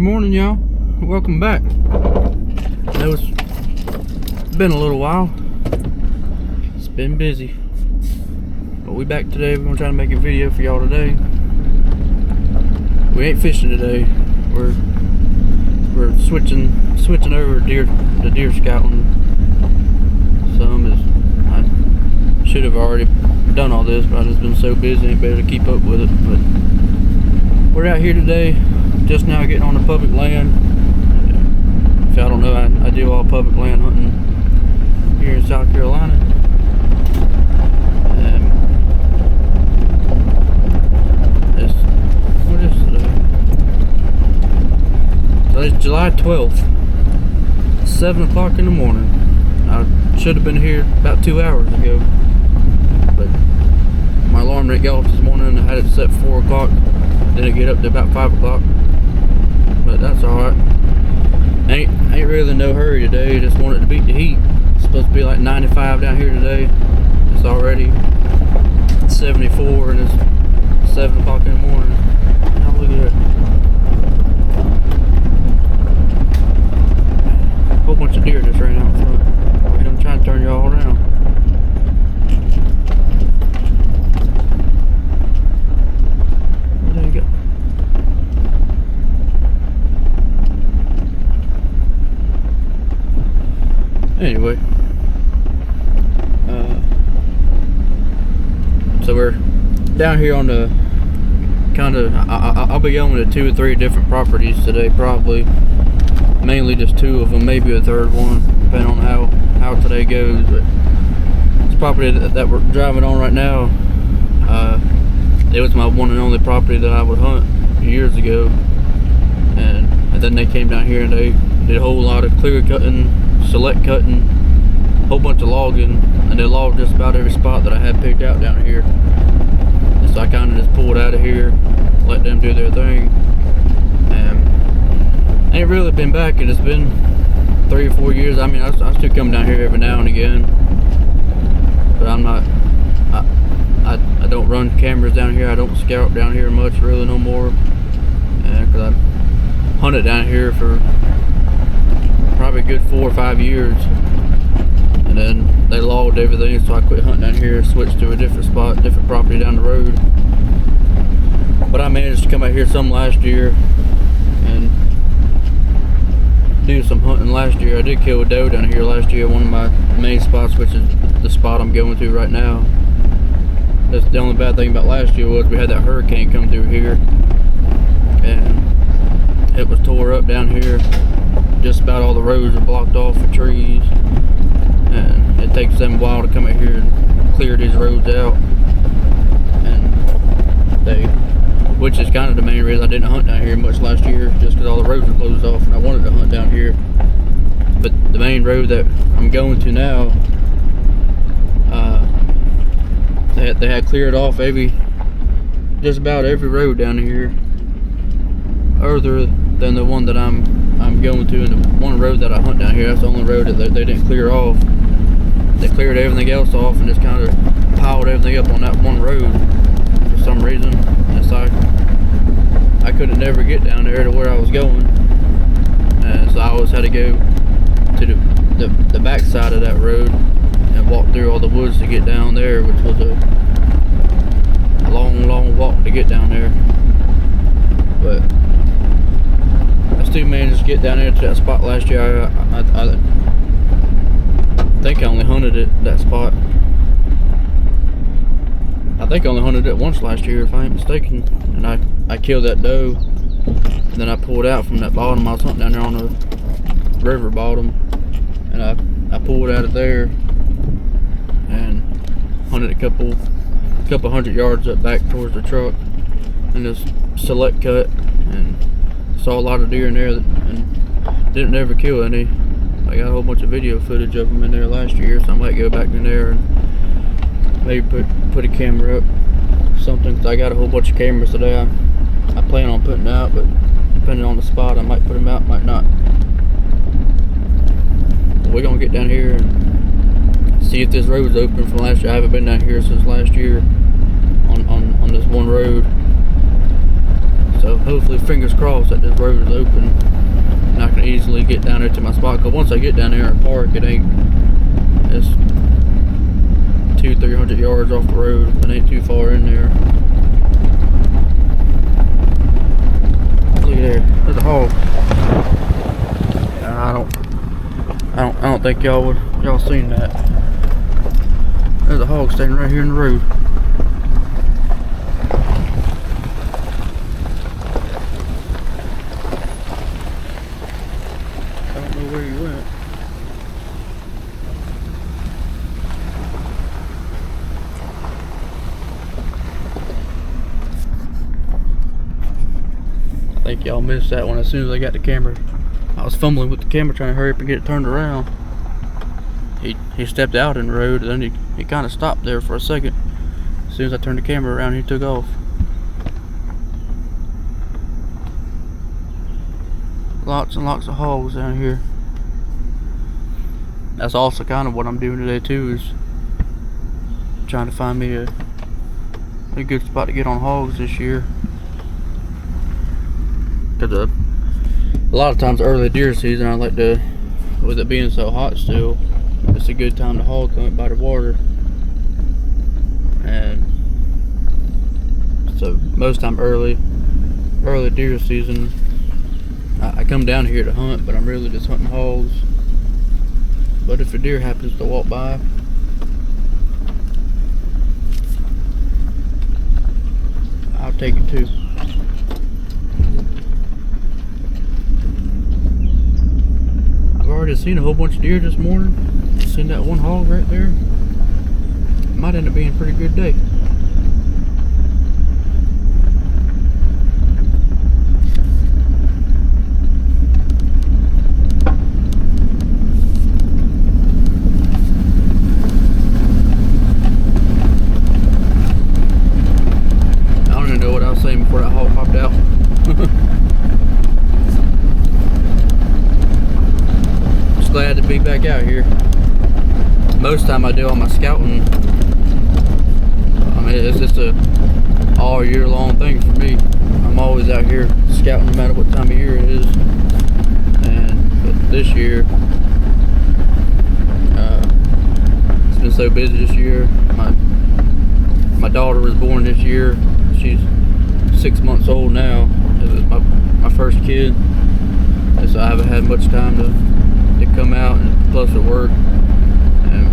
morning, y'all. Welcome back. I know it's been a little while. It's been busy, but we back today. We're gonna try to make a video for y'all today. We ain't fishing today. We're switching over to deer scouting. I should have already done all this, but I've just been so busy, ain't better to keep up with it. But we're out here today, just now getting on the public land. If y'all don't know, I do all public land hunting here in South Carolina. What is today? So it's July 12th, 7 o'clock in the morning. I should have been here about 2 hours ago, but my alarm didn't go off this morning. I had it set 4 o'clock. Didn't get up to about 5 o'clock, but that's alright. Ain't really no hurry today. Just wanted to beat the heat. It's supposed to be like 95 down here today. It's already 74 and it's 7 o'clock in the morning. Now look at that. A whole bunch of deer just ran out in front. I'm trying to turn y'all around. There you go. Anyway, so we're down here on the I'll be going to 2 or 3 different properties today, probably mainly just 2 of them, maybe a third one, depending on how today goes. But this property that we're driving on right now, it was my one and only property that I would hunt years ago, and then they came down here and they did a whole lot of clear cutting, select cutting, a whole bunch of logging, and they logged just about every spot that I had picked out down here. And so I kind of just pulled out of here, let them do their thing, and I ain't really been back. And it's been 3 or 4 years. I mean, I still come down here every now and again, but I'm not. I don't run cameras down here. I don't scout down here much really no more, because I hunted down here for probably a good 4 or 5 years, and then they logged everything, so I quit hunting down here, switched to a different spot, different property down the road. But I managed to come out here some last year and do some hunting last year. I did kill a doe down here last year, one of my main spots, which is the spot I'm going to right now. That's the only bad thing about last year was we had that hurricane come through here, and it was tore up down here. Just about all the roads are blocked off with trees, and it takes them a while to come out here and clear these roads out. And which is kind of the main reason I didn't hunt down here much last year, just because all the roads were closed off, and I wanted to hunt down here. But the main road that I'm going to now, they had cleared off just about every road down here, other than the one that I'm going to, and the one road that I hunt down here. That's the only road that they didn't clear off. They cleared everything else off and just kind of piled everything up on that one road for some reason. It's like I couldn't never get down there to where I was going, and so I always had to go to the back side of that road and walk through all the woods to get down there, which was a long walk to get down there. But I still managed to get down there to that spot last year. I think I only hunted that spot. I think I only hunted it once last year, if I ain't mistaken. And I killed that doe, and then I pulled out from that bottom. I was hunting down there on the river bottom, and I pulled out of there and hunted a couple hundred yards up back towards the truck, and just select cut, and saw a lot of deer in there and didn't ever kill any. I got a whole bunch of video footage of them in there last year, so I might go back in there and maybe put a camera up, something, cause I got a whole bunch of cameras today. I plan on putting out, but depending on the spot, I might put them out, might not. But we're gonna get down here and see if this road's open from last year. I haven't been down here since last year on this one road. So hopefully, fingers crossed, that this road is open and I can easily get down there to my spot. Cause once I get down there and park, it's 200-300 yards off the road. It ain't too far in there. Look at there, there's a hog. I don't think y'all seen that. There's a hog standing right here in the road. I don't know where he went. I think y'all missed that one as soon as I got the camera. I was fumbling with the camera trying to hurry up and get it turned around. He stepped out in the road, and then he kind of stopped there for a second. As soon as I turned the camera around, he took off. Lots and lots of hogs down here. That's also kind of what I'm doing today too, is trying to find me a good spot to get on hogs this year. Cause a lot of times early deer season, I like to, with it being so hot still, it's a good time to hog coming by the water. And so most time early deer season, I come down here to hunt, but I'm really just hunting hogs. But if a deer happens to walk by, I'll take it too. I've already seen a whole bunch of deer this morning. Seen that one hog right there. It might end up being a pretty good day. Before that hog popped out. Just glad to be back out here. Most time I do all my scouting. I mean, it's just a all year long thing for me. I'm always out here scouting no matter what time of year it is. But this year, it's been so busy this year. My daughter was born this year. She's 6 months old now. It was my first kid, and so I haven't had much time to come out, and plus at work. And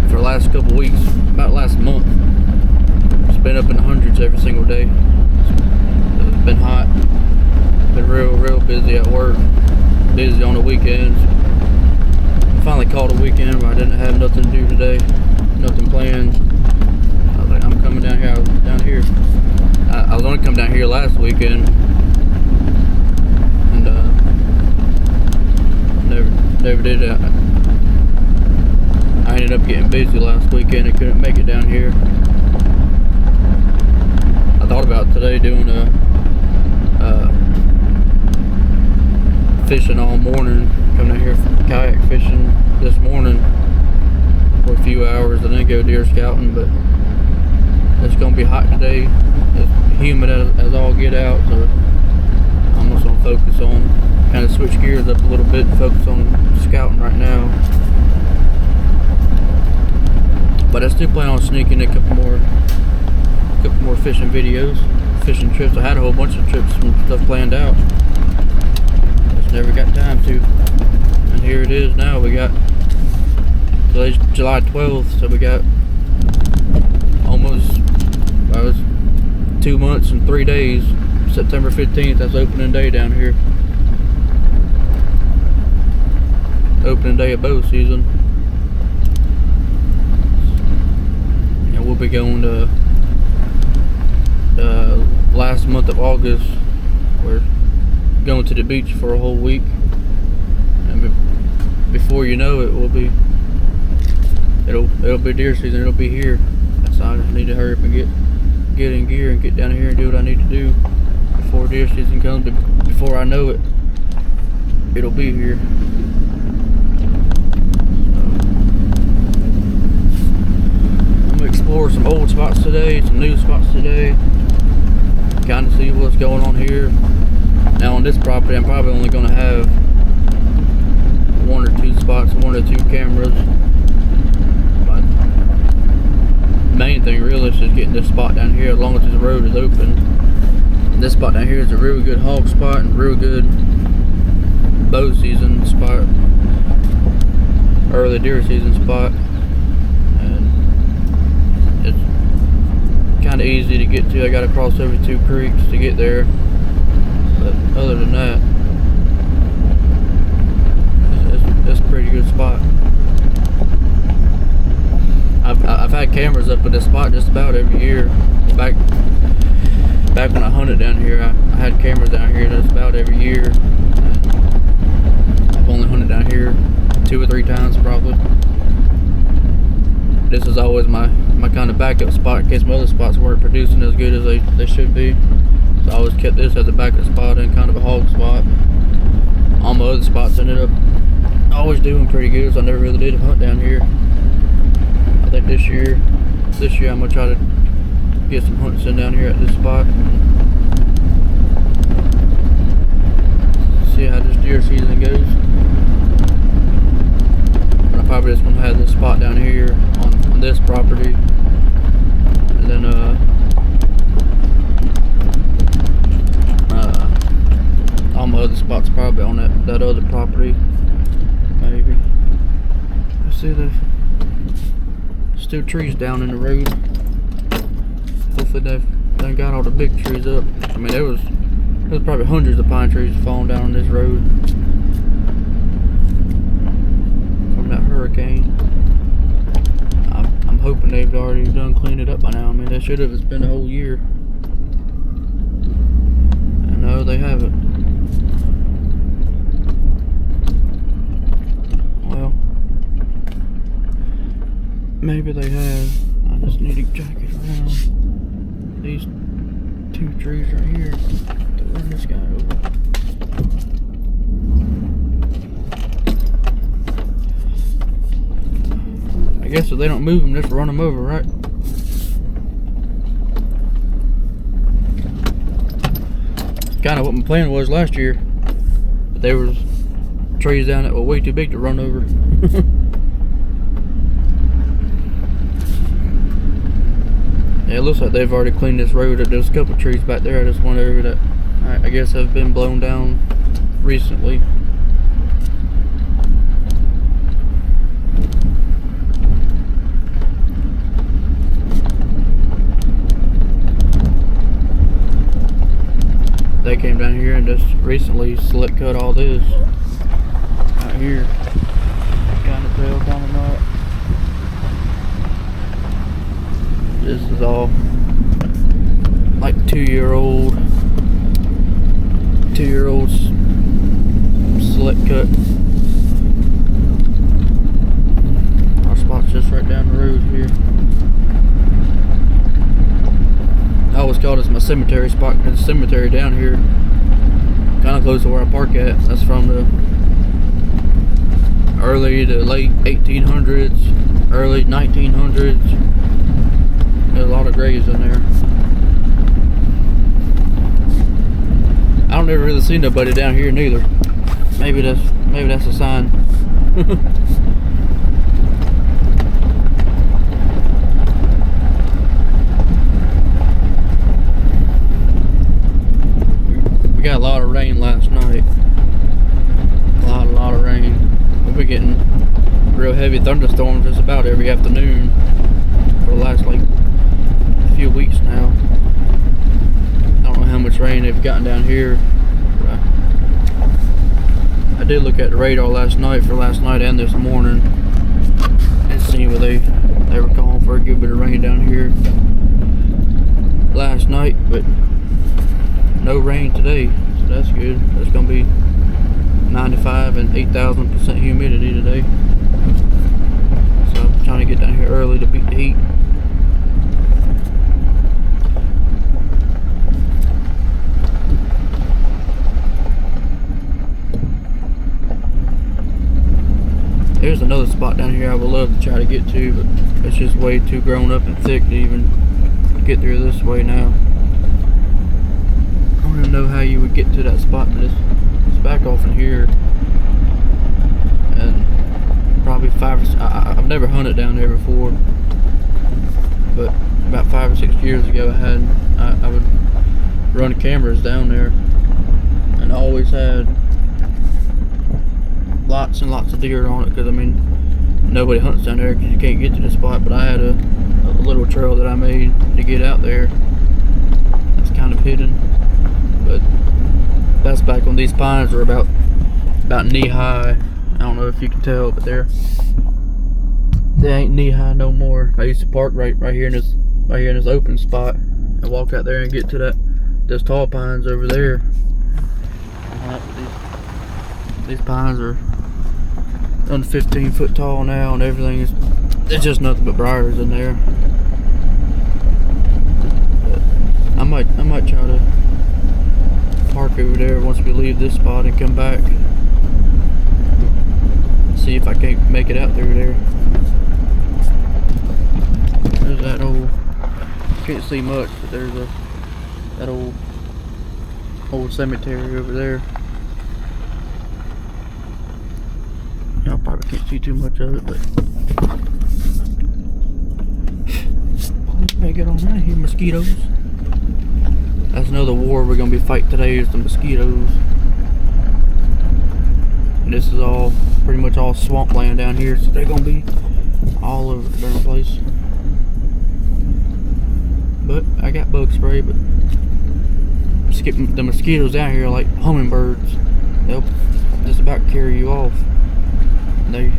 for the last couple weeks, about last month, it's been up in the hundreds every single day. It's been hot, been real busy at work, busy on the weekends. I finally called a weekend where I didn't have nothing to do today, nothing planned. I was like, I'm coming down here. I was only come down here last weekend, and never did that. I ended up getting busy last weekend and couldn't make it down here. I thought about today doing fishing all morning, coming down here kayak fishing this morning for a few hours and then go deer scouting, but it's gonna be hot today. It's humid as all get out, so I'm just gonna focus on, kind of switch gears up a little bit and focus on scouting right now. But I still plan on sneaking a couple more fishing videos, fishing trips. I had a whole bunch of trips and stuff planned out. Just never got time to. And here it is now. We got today's July 12th, so we got almost 2 months and 3 days. September 15th, that's opening day down here. Opening day of bow season. And we'll be going to last month of August. We're going to the beach for a whole week. And before you know it, it'll be deer season. It'll be here. So I just need to hurry up and get in gear and get down here and do what I need to do before deer season comes. But before I know it, it'll be here. I'm gonna explore some old spots today, some new spots today. kind of see what's going on here. Now on this property, I'm probably only going to have 1 or 2 spots, 1 or 2 cameras. But main thing really is just getting this spot down here, as long as this road is open. And this spot down here is a really good hog spot and real good bow season spot, early deer season spot, and it's kind of easy to get to. I got to cross over 2 creeks to get there, but other than that, it's a pretty good spot. I've had cameras up at this spot just about every year. Back when I hunted down here, I had cameras down here just about every year. I've only hunted down here 2 or 3 times probably. This is always my kind of backup spot in case my other spots weren't producing as good as they should be. So I always kept this as a backup spot and kind of a hog spot. All my other spots ended up always doing pretty good, so I never really did hunt down here. I think this year I'm gonna try to get some hunts in down here at this spot. See how this deer season goes. And I'm probably just gonna have this spot down here on this property, and then all my other spots probably on that other property, maybe. I see there's still trees down in the road. Hopefully they've got all the big trees up. I mean, there was probably hundreds of pine trees falling down on this road from that hurricane. I'm hoping they've already done cleaned it up by now. I mean, they should have. It's been a whole year. And no, they haven't. Well, maybe they have. I just need to jack it around these 2 trees right here to run this guy over. I guess if they don't move them, just run them over, right? Kind of what my plan was last year, but there was trees down that were way too big to run over. Yeah, it looks like they've already cleaned this road up. There's a couple of trees back there. I just went over that I guess have been blown down recently. They came down here and just recently slick cut all this out here. Kind of tail, kind of not. This is all like 2-year-old slick cut. Our spot's just right down the road here. I always call this my cemetery spot because the cemetery down here, kind of close to where I park at. That's from the early to late 1800s, early 1900s. There's a lot of graves in there. I don't ever really see nobody down here neither. Maybe that's a sign. We got a lot of rain last night. A lot of rain. We'll be getting real heavy thunderstorms just about every afternoon for the last like few weeks now. I don't know how much rain they've gotten down here, but I did look at the radar last night and this morning and see where they were calling for a good bit of rain down here last night, but no rain today, so that's good. It's gonna be 95 and 8,000% humidity today, so I'm trying to get down here early to beat the heat. There's another spot down here I would love to try to get to, but it's just way too grown up and thick to even get through this way now. don't even know how you would get to that spot, but it's back off in here. And probably I've never hunted down there before, but about 5 or 6 years ago I would run cameras down there, and I always had lots and lots of deer on it, because I mean nobody hunts down there because you can't get to the spot. But I had a little trail that I made to get out there that's kind of hidden, but that's back when these pines were about knee high. I don't know if you can tell, but they ain't knee high no more. I used to park right here in this open spot and walk out there and get to those tall pines over there. These pines are under 15 foot tall now, and everything it's just nothing but briars in there. But I might try to park over there once we leave this spot and come back. See if I can't make it out through there. There's that old, can't see much, but there's that old cemetery over there. Y'all probably can't see too much of it, but better get on out of here, mosquitoes. That's another war we're gonna be fighting today, is the mosquitoes. And this is all pretty much all swampland down here, so they're gonna be all over the darn place. But I got bug spray, but the mosquitoes down here are like hummingbirds. They'll just about carry you off. They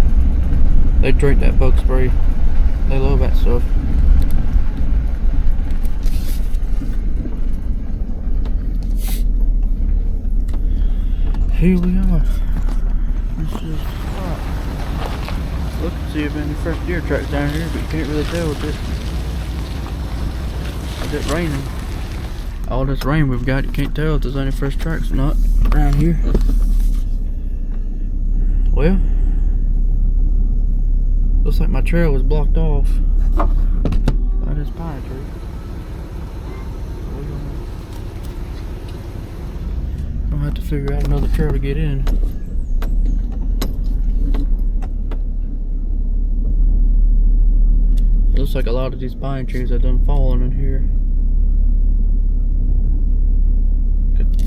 drink that bug spray. They love that stuff. Here we are. This is the spot. Look and see if any fresh deer tracks down here, but you can't really tell with it raining. All this rain we've got, you can't tell if there's any fresh tracks or not around here. Well, looks like my trail was blocked off by this pine tree. I'm gonna have to figure out another trail to get in. Looks like a lot of these pine trees have done fallen in here.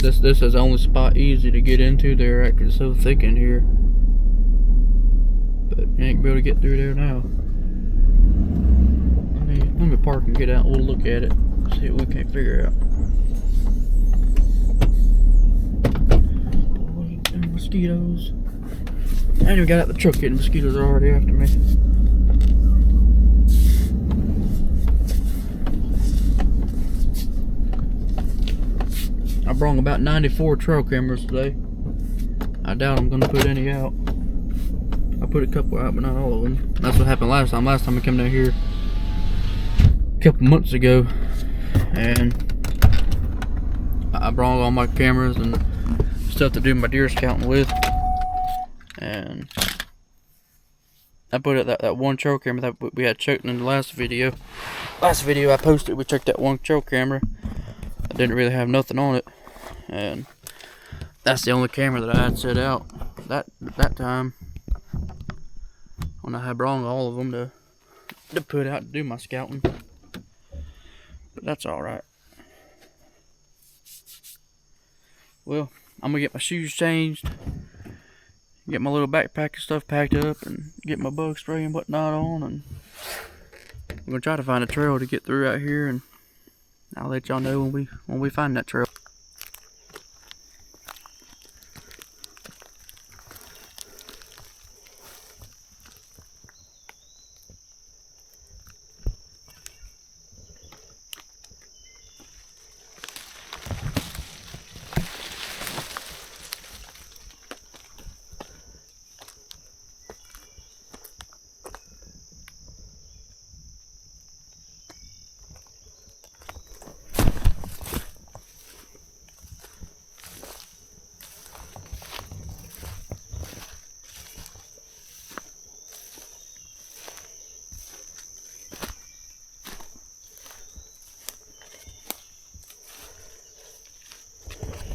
This is the only spot easy to get into there because it's so thick in here. But you ain't gonna be able to get through there now. Let me park and get out. We'll look at it. See what we can't figure out. Boy, them mosquitoes. I ain't even got out the truck yet, and mosquitoes are already after me. I brought about 94 trail cameras today. I doubt I'm gonna put any out. I put a couple out, but not all of them. That's what happened last time. Last time I came down here a couple months ago, and I brought all my cameras and stuff to do my deer scouting with, and I put it that one trail camera that we had checked in the last video. Last video I posted, we checked that one trail camera. I didn't really have nothing on it, and that's the only camera that I had set out that time when I had brought all of them to put out to do my scouting. But that's all right. Well, I'm gonna get my shoes changed, get my little backpack and stuff packed up, and get my bug spray and whatnot on, and I'm gonna try to find a trail to get through out here, and I'll let y'all know when we find that trail.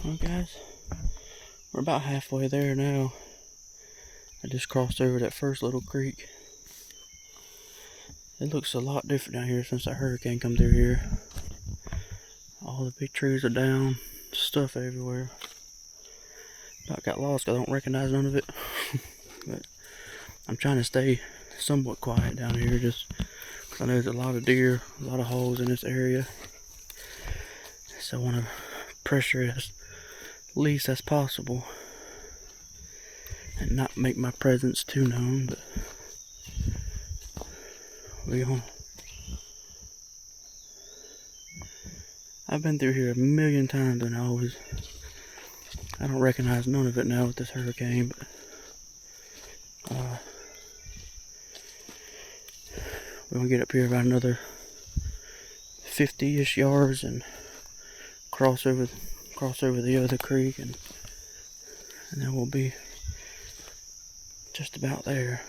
Well, guys, we're about halfway there now. I just crossed over that first little creek. It looks a lot different down here since that hurricane come through here. All the big trees are down, stuff everywhere. About got lost 'cause I don't recognize none of it. But I'm trying to stay somewhat quiet down here just because I know there's a lot of deer, a lot of holes in this area. So I want to pressure it as least as possible and not make my presence too known, but we're gonna. I've been through here a million times and I don't recognize none of it now with this hurricane, but we're gonna get up here about another 50-ish yards and cross over the other creek, and then we'll be just about there.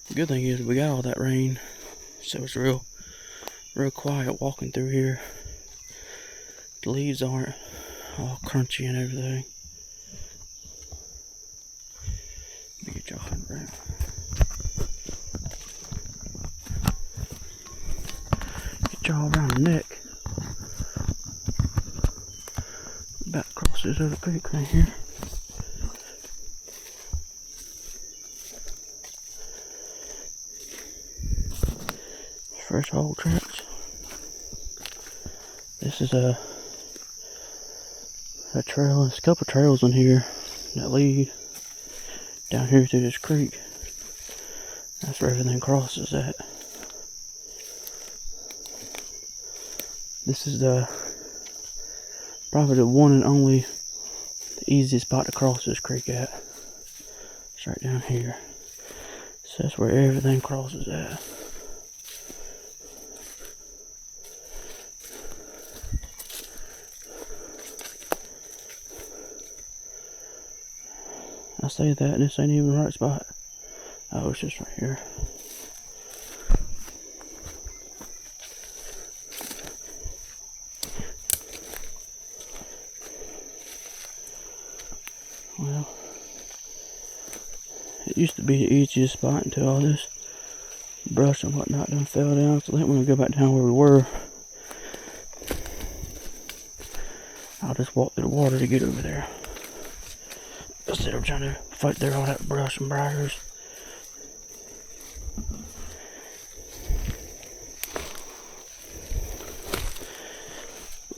The good thing is we got all that rain, so it's real quiet walking through here. The leaves aren't all crunchy and everything. Let me get y'all around. Get y'all around the neck. About to cross this other creek right here. Fresh hog tracks. This is a trail. There's a couple trails in here that lead down here through this creek. That's where everything crosses at. This is probably the one and only the easiest spot to cross this creek at. It's right down here. So that's where everything crosses at. I say that, this ain't even the right spot. Oh, it's just right here. Well, it used to be the easiest spot until all this brush and whatnot done fell down. So I think we're gonna go back down where we were. I'll just walk through the water to get over there, instead of trying to fight through all that brush and briars.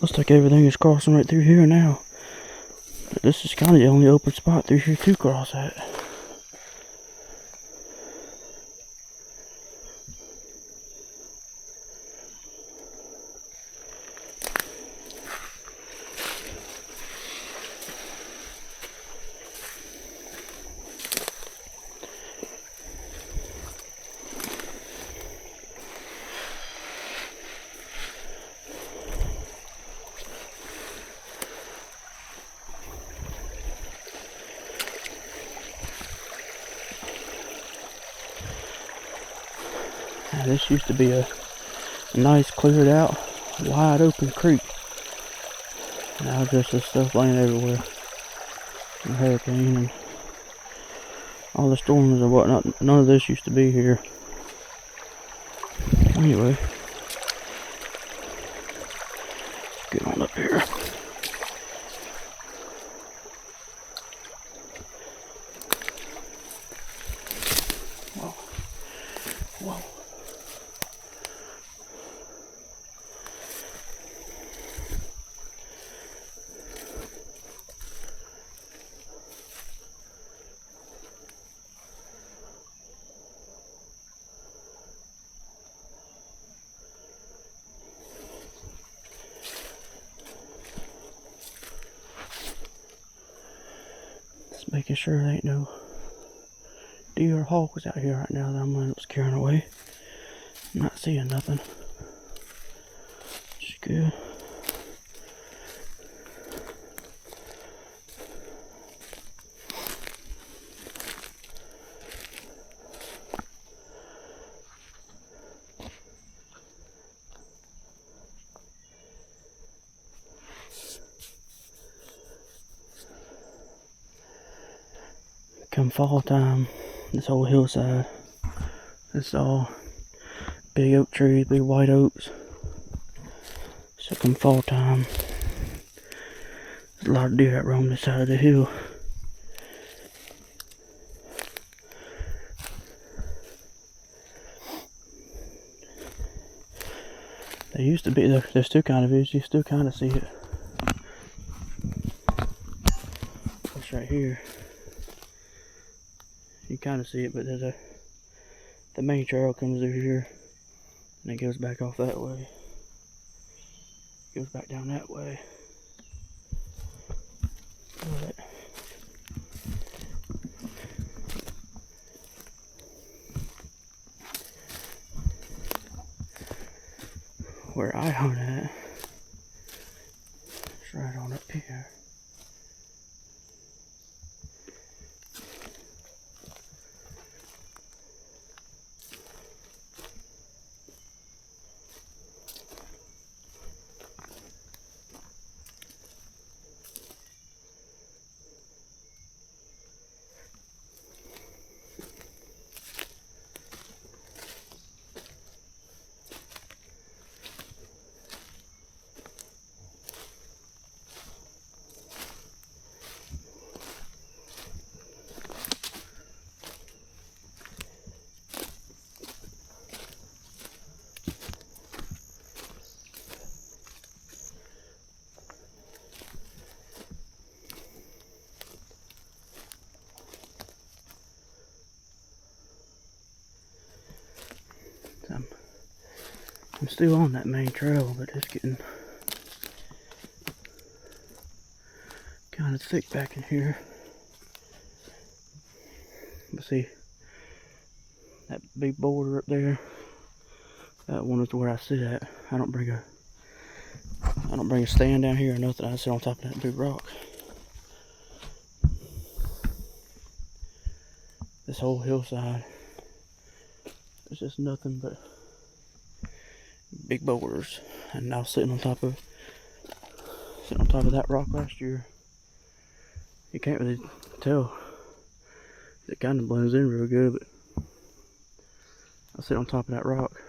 Looks like everything is crossing right through here now. But this is kind of the only open spot through here to cross at. Now, this used to be a nice, cleared out, wide open creek. Now just this stuff laying everywhere. The hurricane and all the storms and whatnot. None of this used to be here. Anyway, let's get on up here. Whoa. Whoa. Making sure there ain't no deer or hogs out here right now that I'm gonna end up scaring away. I'm not seeing nothing. Which is good. Come fall time, this whole hillside, it's all big oak trees, big white oaks. So come fall time, there's a lot of deer that roam this side of the hill. They used to be, there still kind of is, you still kind of see it. It's right here. You kind of see it, but there's the main trail comes through here, and it goes back off that way. Goes back down that way. But where I hunt at, it's right on up here. I'm still on that main trail, but it's getting kind of thick back in here. But see, that big boulder up there, that one is where I sit at. I don't bring a stand down here or nothing. I sit on top of that big rock. This whole hillside is just nothing but big boulders, and I was sitting on top of that rock last year. You can't really tell. It kind of blends in real good, but I sit on top of that rock,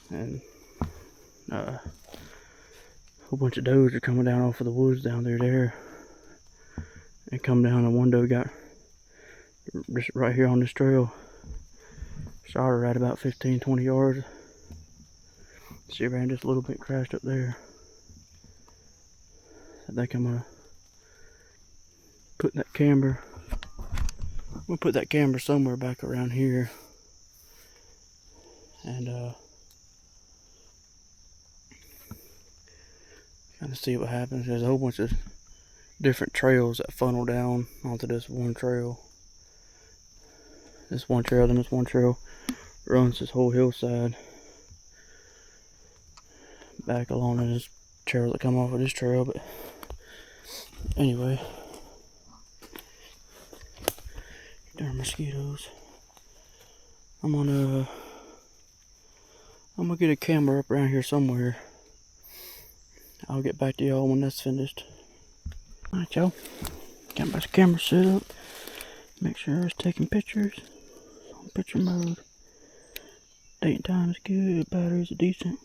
and a whole bunch of does are coming down off of the woods down there, and come down. And one doe got just right here on this trail. Shot her at about 15-20 yards. She ran just a little bit, crashed up there. I think I'm gonna put that camera. I'm gonna put that camera somewhere back around here, and kind of see what happens. There's a whole bunch of different trails that funnel down onto this one trail. This one trail runs this whole hillside back along, and there's trails that come off of this trail. But anyway, darn mosquitoes. I'm gonna get a camera up around here somewhere. I'll get back to y'all when that's finished. Alright, y'all, got my camera set up. Make sure it's taking pictures. On picture mode. Date and time is good. Batteries are decent.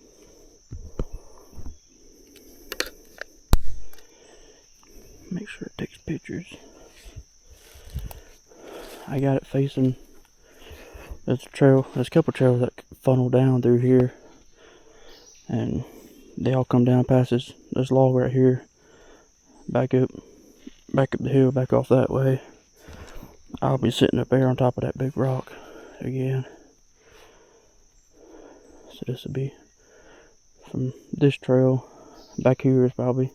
Make sure it takes pictures. I got it facing. There's a trail. There's a couple trails that funnel down through here, and they all come down past this log right here. Back up the hill, back off that way. I'll be sitting up there on top of that big rock again. So this will be from this trail back here is probably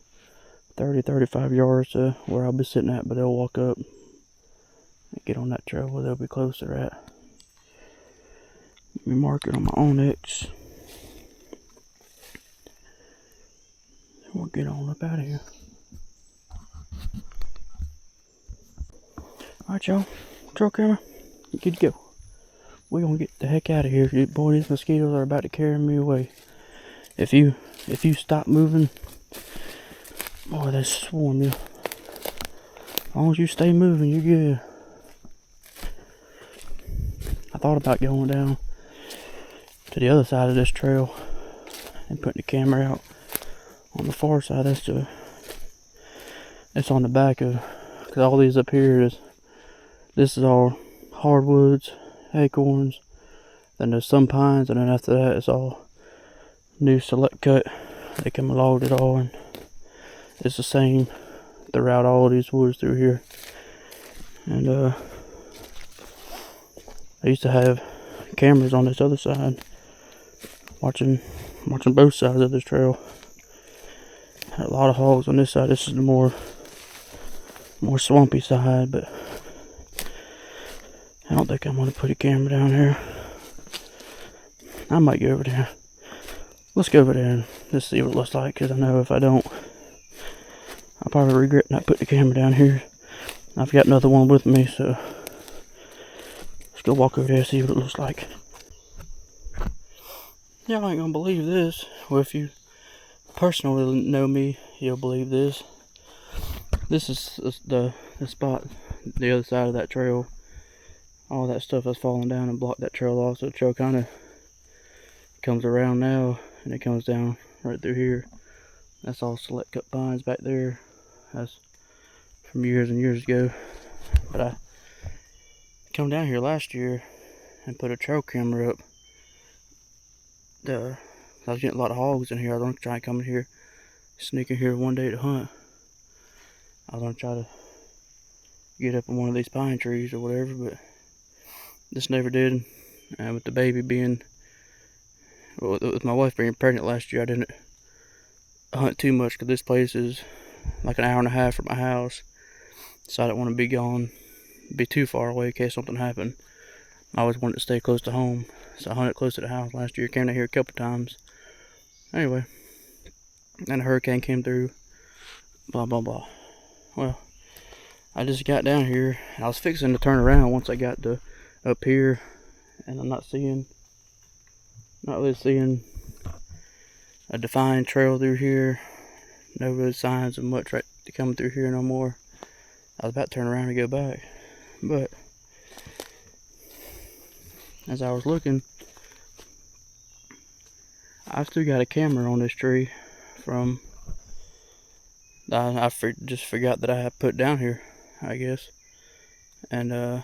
30-35 yards to where I'll be sitting at, but they'll walk up and get on that trail where they'll be closer at. Let me mark it on my Onyx. We'll get on up out of here. Alright, y'all. Trail camera. Good to go. We're gonna get the heck out of here. Boy, these mosquitoes are about to carry me away. If you stop moving, boy, they swarm you. As long as you stay moving, you're good. I thought about going down to the other side of this trail and putting the camera out on the far side. It's on the back of, because all these up here this is all hardwoods, acorns, then there's some pines, and then after that it's all new select cut. They come and logged it all, and it's the same throughout all these woods through here. And I used to have cameras on this other side, watching both sides of this trail. Had a lot of hogs on this side. This is the more swampy side, but I don't think I'm gonna put a camera down here. I might go over there. Let's go over there and just see what it looks like, because I know if I don't, I'll probably regret not putting the camera down here. I've got another one with me, so let's go walk over there and see what it looks like. Y'all ain't gonna believe this. Well, if you personally know me, you'll believe this. This is the spot, the other side of that trail. All that stuff has fallen down and blocked that trail off, so the trail kind of comes around now, and it comes down right through here. That's all select cut pines back there. That's from years and years ago. But I come down here last year and put a trail camera up. I was getting a lot of hogs in here. I was gonna try and come in here, sneak in here one day to hunt. I was gonna try to get up in one of these pine trees or whatever, but this never did. And with the baby being, well, with my wife being pregnant last year, I didn't hunt too much, because this place is like an hour and a half from my house, so I didn't want to be too far away in case something happened. I always wanted to stay close to home, so I hunted close to the house last year. Came down here a couple times. Anyway, and a hurricane came through. Blah blah blah. Well, I just got down here. I was fixing to turn around once I got to up here, and I'm not really seeing a defined trail through here. No real signs of much right to come through here no more. I was about to turn around and go back, but as I was looking, I've still got a camera on this tree from I just forgot that I had put down here, I guess. And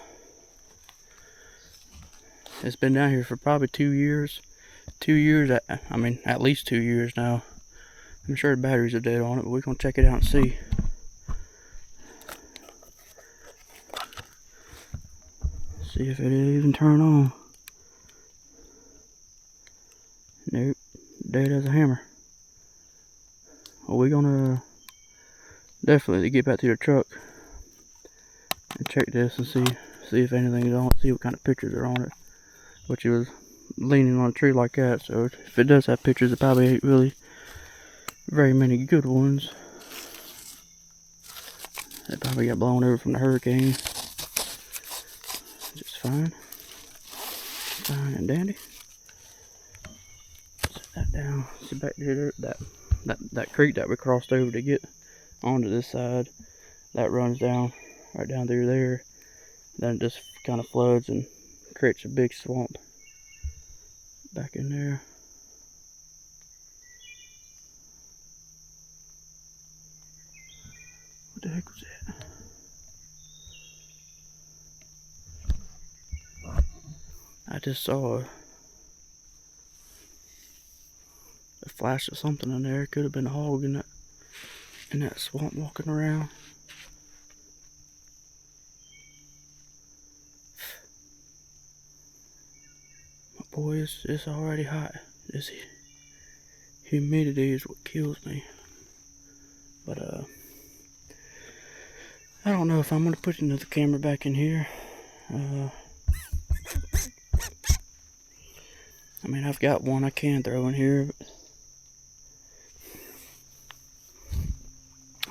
it's been down here for probably 2 years. 2 years, I mean, at least 2 years now. I'm sure the batteries are dead on it, but we're gonna check it out and see. See if it'll even turn on. Nope, dead as a hammer. Well, we're gonna definitely get back to the truck and check this and see if anything's on it, see what kind of pictures are on it. Which it was leaning on a tree like that, so if it does have pictures, it probably ain't really very many good ones. It probably got blown over from the hurricane. Just fine. Fine and dandy. Set that down. See back there, that creek that we crossed over to get onto this side, that runs down right down through there. Then it just kind of floods and creates a big swamp back in there. What the heck was that? I just saw a flash of something in there. It could have been a hog in that swamp walking around. Boy, it's already hot. This humidity is what kills me. But I don't know if I'm gonna put another camera back in here. I mean, I've got one I can throw in here, but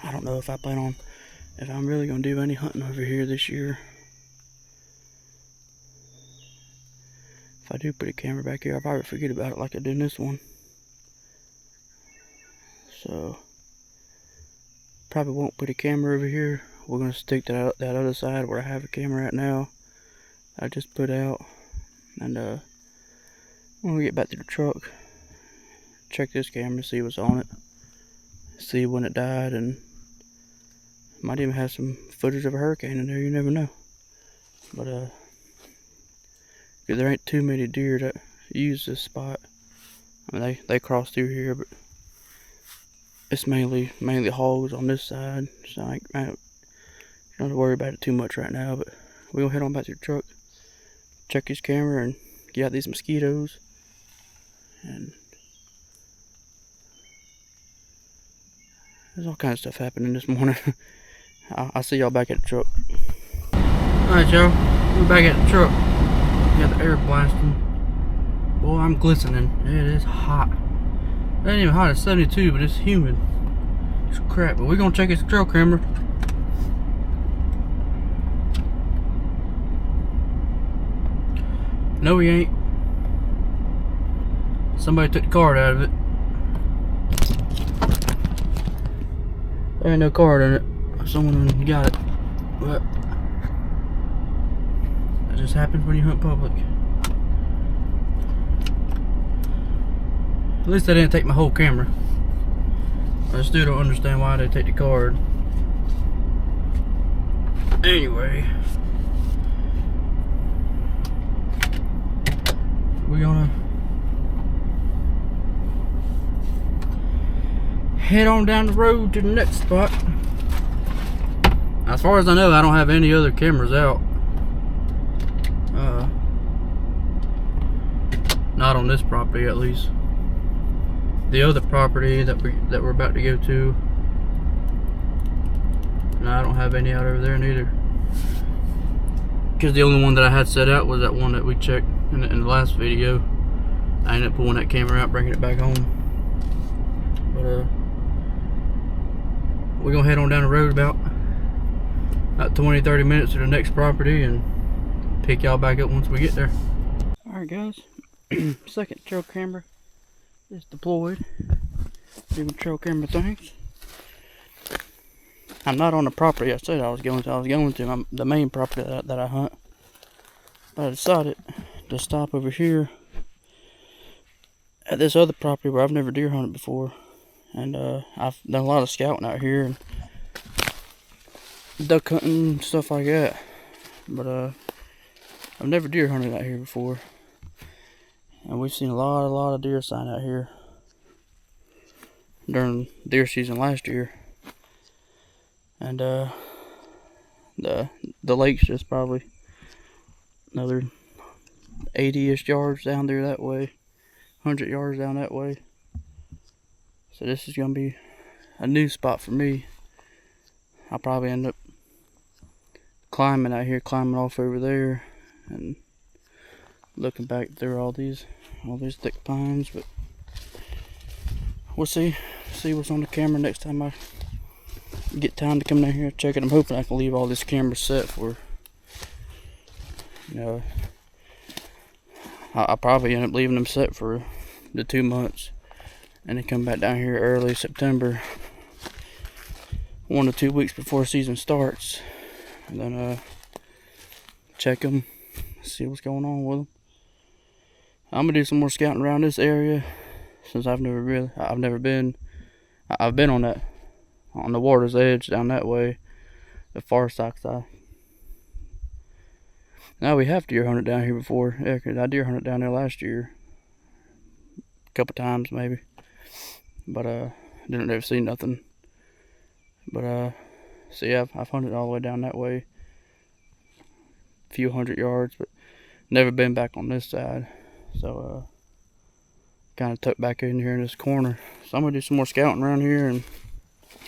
I don't know if I'm really gonna do any hunting over here this year. If I do put a camera back here, I'll probably forget about it like I did in this one. So, probably won't put a camera over here. We're gonna stick to that other side where I have a camera at now. I just put out, and when we get back to the truck, check this camera, see what's on it, see when it died, and might even have some footage of a hurricane in there. You never know. But there ain't too many deer that use this spot. I mean, they cross through here, but it's mainly hogs on this side, so I don't have to worry about it too much right now. But we're gonna head on back to the truck, check his camera, and get out these mosquitoes. And there's all kinds of stuff happening this morning. I'll see y'all back at the truck. Alright, y'all, we're back at the truck. Got the air blasting. Boy, I'm glistening. It is hot. It ain't even hot, it's 72, but it's humid. It's crap, but we're gonna check his trail camera. No, he ain't. Somebody took the card out of it. There ain't no card in it. Someone got it. But that just happens when you hunt public. At least they didn't take my whole camera. I still don't understand why they take the card. Anyway, we're gonna head on down the road to the next spot. As far as I know, I don't have any other cameras out. Not on this property, at least. The other property that we're about to go to, no, I don't have any out over there neither. Because the only one that I had set out was that one that we checked in the last video. I ended up pulling that camera out, bringing it back home. But we're gonna head on down the road about 20-30 minutes to the next property and pick y'all back up once we get there. Alright guys, second trail camera is deployed. Doing trail camera things. I'm not on the property I said I was going to. I was going to the main property that I hunt. But I decided to stop over here at this other property where I've never deer hunted before. And I've done a lot of scouting out here and duck hunting and stuff like that. But I've never deer hunted out here before. And we've seen a lot of deer sign out here during deer season last year. And the lake's just probably another 80-ish yards down there that way, 100 yards down that way. So this is gonna be a new spot for me. I'll probably end up climbing out here, climbing off over there, and looking back through all these thick pines. But we'll see what's on the camera next time I get time to come down here and check it. I'm hoping I can leave all this camera set for, you know, I'll probably end up leaving them set for the 2 months and then come back down here early September, 1 to 2 weeks before season starts, and then check them, see what's going on with them. I'm gonna do some more scouting around this area since I've never been on the water's edge down that way, the far side. Now we have deer hunted down here before. Yeah, 'cause I deer hunted down there last year, a couple times maybe, but didn't ever see nothing. But see, I've hunted all the way down that way, a few 100 yards, but never been back on this side. So kind of tucked back in here in this corner. So I'm gonna do some more scouting around here, and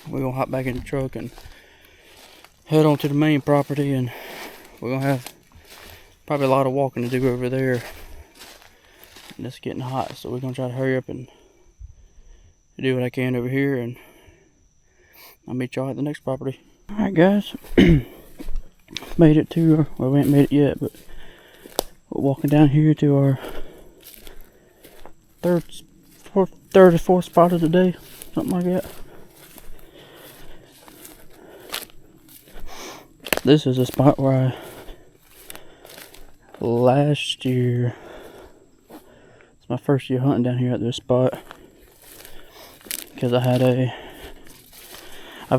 we're gonna hop back in the truck and head on to the main property, and we're gonna have probably a lot of walking to do over there. and it's getting hot, so we're gonna try to hurry up and do what I can over here, and I'll meet y'all at the next property. Alright guys, made it to, well, we haven't made it yet, but we're walking down here to our third or fourth spot of the day, something like that. This is a spot where last year, it's my first year hunting down here at this spot, because I've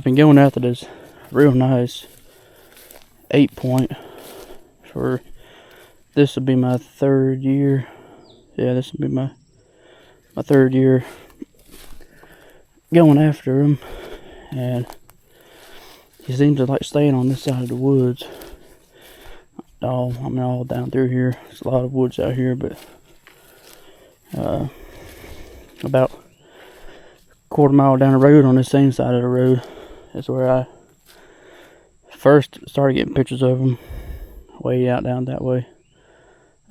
been going after this real nice 8-point for, this will be my third year. Yeah, this will be my third year going after him, and he seems to like staying on this side of the woods. All down through here. There's a lot of woods out here, but about a quarter mile down the road on the same side of the road is where I first started getting pictures of them, way out down that way.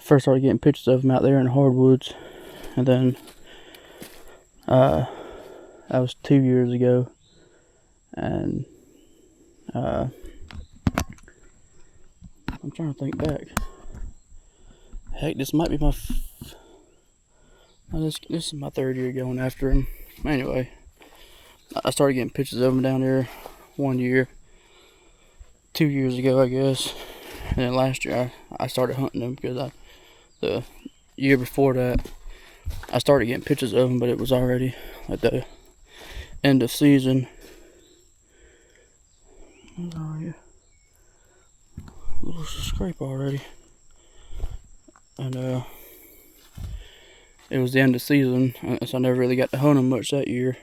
First started getting pictures of them out there in the hardwoods, and then that was 2 years ago, and I'm trying to think back. Heck, this might be my this is my third year going after him. Anyway, I started getting pictures of him down there 1 year, 2 years ago, I guess, and then last year I started hunting him, because the year before that I started getting pictures of him, but it was already at the end of season. Oh yeah, a little scrape already, and it was the end of season, so I never really got to hunt him much that year.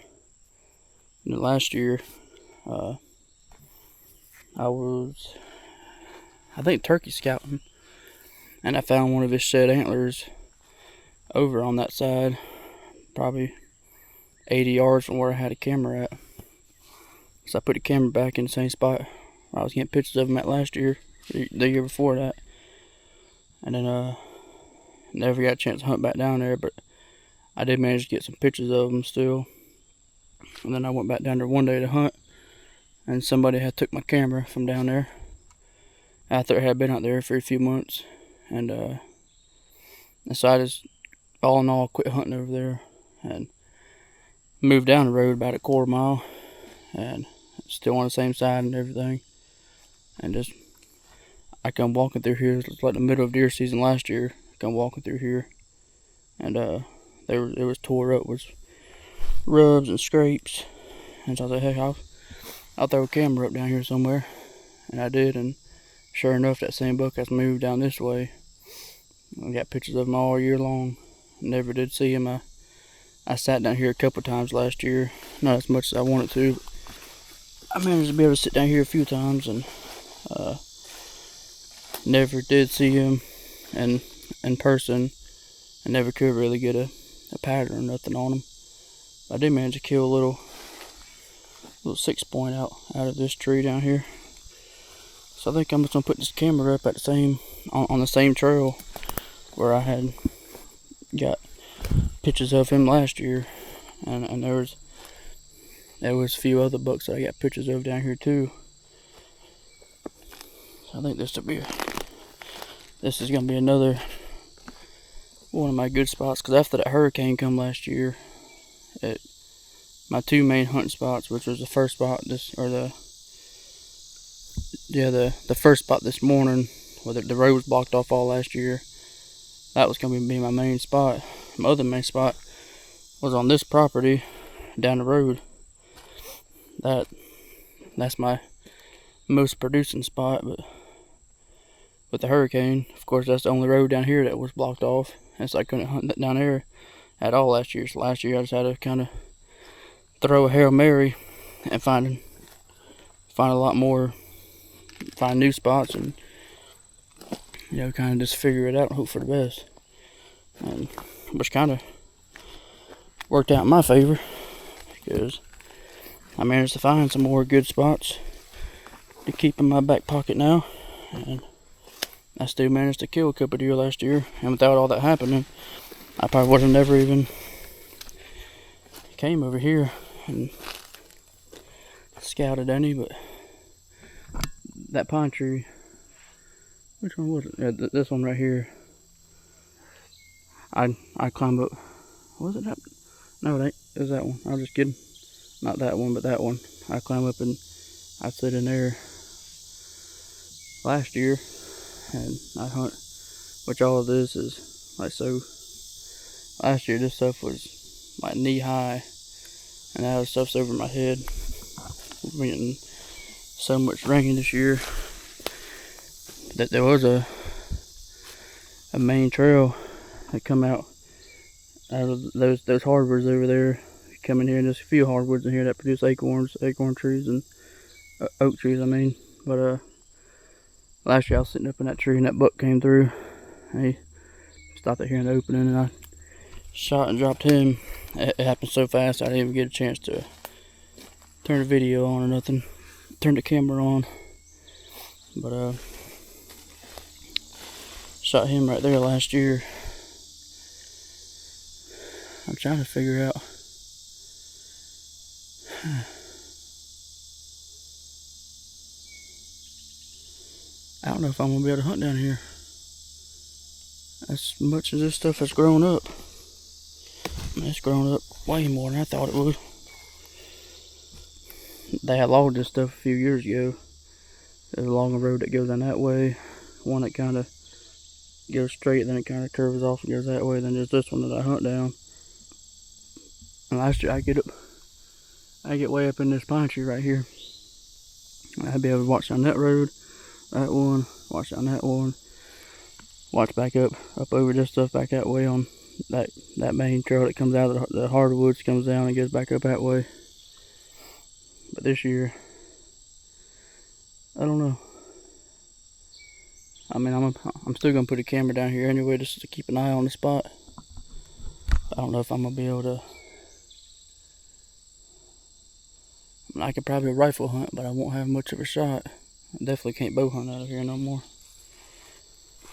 And then last year, I think turkey scouting, and I found one of his shed antlers over on that side, probably 80 yards from where I had a camera at. So I put the camera back in the same spot where I was getting pictures of him at last year, the year before that. And then never got a chance to hunt back down there, but I did manage to get some pictures of him still. And then I went back down there one day to hunt, and somebody had took my camera from down there after it had been out there for a few months. And so I just, all in all, quit hunting over there and moved down the road about a quarter mile, and still on the same side and everything. And just, I come walking through here. It was like the middle of deer season last year. Come walking through here, and it was tore up with rubs and scrapes. And so I said, hey, I'll throw a camera up down here somewhere, and I did. And sure enough, that same buck has moved down this way. I got pictures of him all year long. Never did see him. I sat down here a couple times last year, not as much as I wanted to. I managed to be able to sit down here a few times, and never did see him in person, and never could really get a pattern or nothing on him. I did manage to kill a little 6-point out of this tree down here. So I think I'm just gonna put this camera up at the same on the same trail where I had got pictures of him last year, and there was a few other bucks that I got pictures of down here too. So I think this is gonna be another one of my good spots, because after that hurricane come last year, my two main hunting spots, which was the first spot the first spot this morning, where the road was blocked off all last year, that was gonna be my main spot. My other main spot was on this property down the road. That's my most producing spot, but with the hurricane, of course, that's the only road down here that was blocked off, and so I couldn't hunt that down there at all last year. So last year I just had to kind of throw a Hail Mary and find a lot more, find new spots, and kind of just figure it out and hope for the best, and which kind of worked out in my favor, because I managed to find some more good spots to keep in my back pocket now, and I still managed to kill a couple deer last year. And without all that happening, I probably would have never even came over here and scouted any, but that pine tree, which one was it? Yeah, this one right here. I climbed up. Was it that? No, it ain't. It was that one. I was just kidding. Not that one, but that one. I climbed up and I sit in there last year and I hunt, which all of this is like so. Last year this stuff was like knee high, and now this stuff's over my head. We're getting so much rain this year that there was a main trail that come out of those hardwoods over there. Come in here, and there's a few hardwoods in here that produce acorn trees and oak trees. I mean, but last year I was sitting up in that tree and that buck came through. And he stopped here in the opening, and I shot and dropped him. It happened so fast I didn't even get a chance to turn the video on or nothing, turn the camera on. But shot him right there last year. I'm trying to figure out. I don't know if I'm gonna be able to hunt down here. As much as this stuff has grown up, I mean, it's grown up way more than I thought it would. They had logged this stuff a few years ago. There's a logging road that goes down that way, one that kind of goes straight, then it kind of curves off and goes that way. Then there's this one that I hunt down. And last year I get way up in this pine tree right here. I'd be able to watch down that road, that one, watch down that one, watch back up over this stuff back that way on that main trail that comes out of the hardwoods, comes down and goes back up that way. But this year, I don't know. I mean, I'm still gonna put a camera down here anyway, just to keep an eye on the spot. I don't know if I'm gonna be able to. I mean, I could probably rifle hunt, but I won't have much of a shot. I definitely can't bow hunt out of here no more.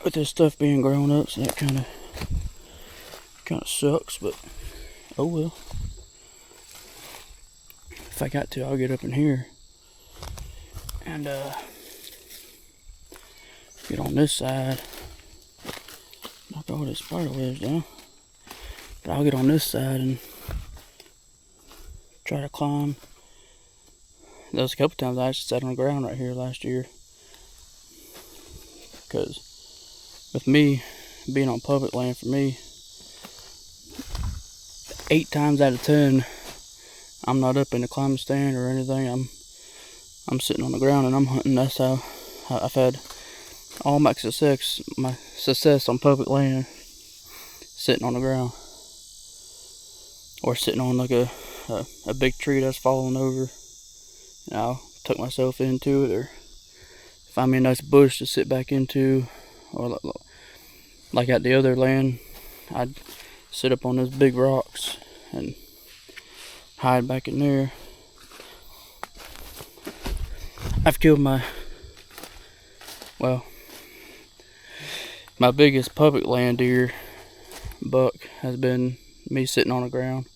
With this stuff being grown up, so that kind of sucks. But oh well. If I got to, I'll get up in here and get on this side. Knock all this spider webs down. But I'll get on this side and try to climb. There was a couple times I actually sat on the ground right here last year. Because with me being on public land, for me, 8 times out of 10, I'm not up in the climbing stand or anything. I'm sitting on the ground and I'm hunting. That's how I've had all my success on public land, sitting on the ground or sitting on like a big tree that's falling over. And I'll tuck myself into it, or find me a nice bush to sit back into, or like at the other land, I'd sit up on those big rocks and hide back in there. I've killed my biggest public land deer buck has been me sitting on the ground.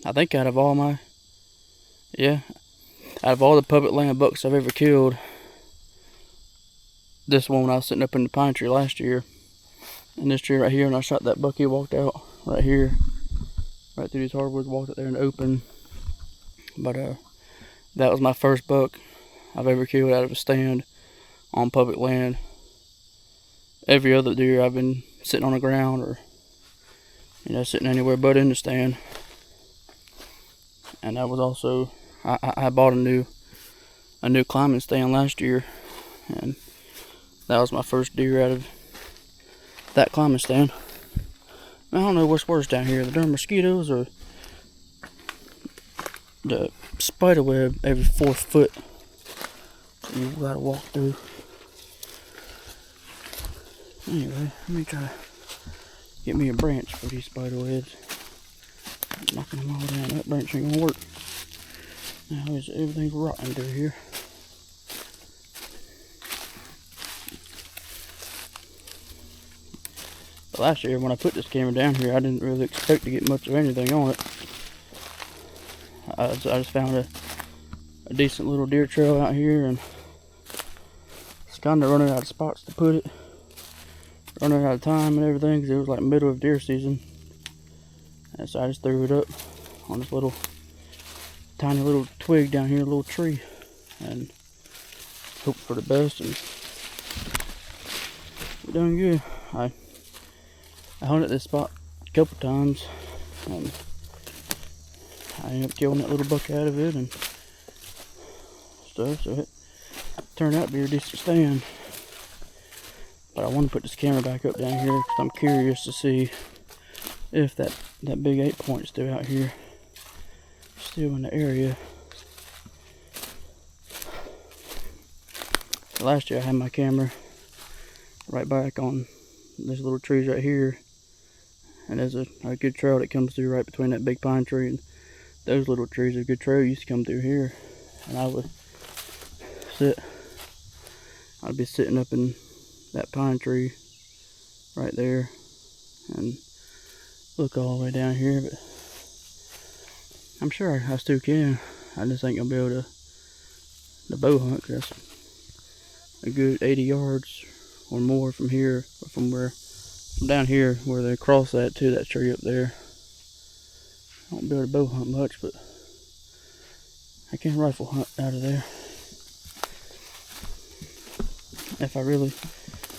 I think out of all the public land bucks I've ever killed, this one when I was sitting up in the pine tree last year, and this tree right here, and I shot that buck, he walked out right here, right through these hardwoods, walked out there in the open. But that was my first buck I've ever killed out of a stand on public land. Every other deer I've been sitting on the ground or sitting anywhere but in the stand. And that was also, I bought a new climbing stand last year, and that was my first deer out of that climbing stand. I don't know what's worse down here, the darn mosquitoes or the spider web every 4 foot you gotta walk through. Anyway, let me try to get me a branch for these spider webs. Knocking them all down. That branch ain't gonna work. Now everything's rotten through here. But last year when I put this camera down here, I didn't really expect to get much of anything on it. I just found a decent little deer trail out here, and it's kind of running out of spots to put it. Running out of time and everything, because it was like middle of deer season. And so I just threw it up on this little tiny little twig down here, a little tree, and hope for the best, and we're doing good. I hunted this spot a couple times, and I ended up killing that little buck out of it and stuff, so it turned out to be a decent stand. But I want to put this camera back up down here because I'm curious to see if that big 8-point is still out here, still in the area. So last year I had my camera right back on these little trees right here, and there's a good trail that comes through right between that big pine tree and those little trees. A good trail used to come through here, and I'd be sitting up in that pine tree right there and look all the way down here. But I'm sure I still can. I just ain't gonna be able to bow hunt, because that's a good 80 yards or more from here, or from down here where they cross that to that tree up there. I won't be able to bow hunt much, but I can rifle hunt out of there if I really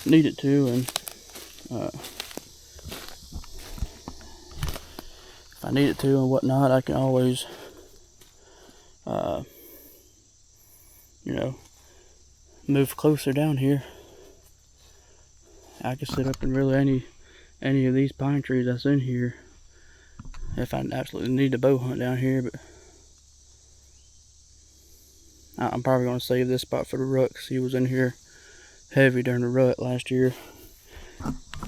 needed to. And if I needed to and whatnot, I can always move closer down here. I can sit up in really any of these pine trees that's in here if I absolutely need to bow hunt down here. But I'm probably going to save this spot for the rut, because he was in here heavy during the rut last year.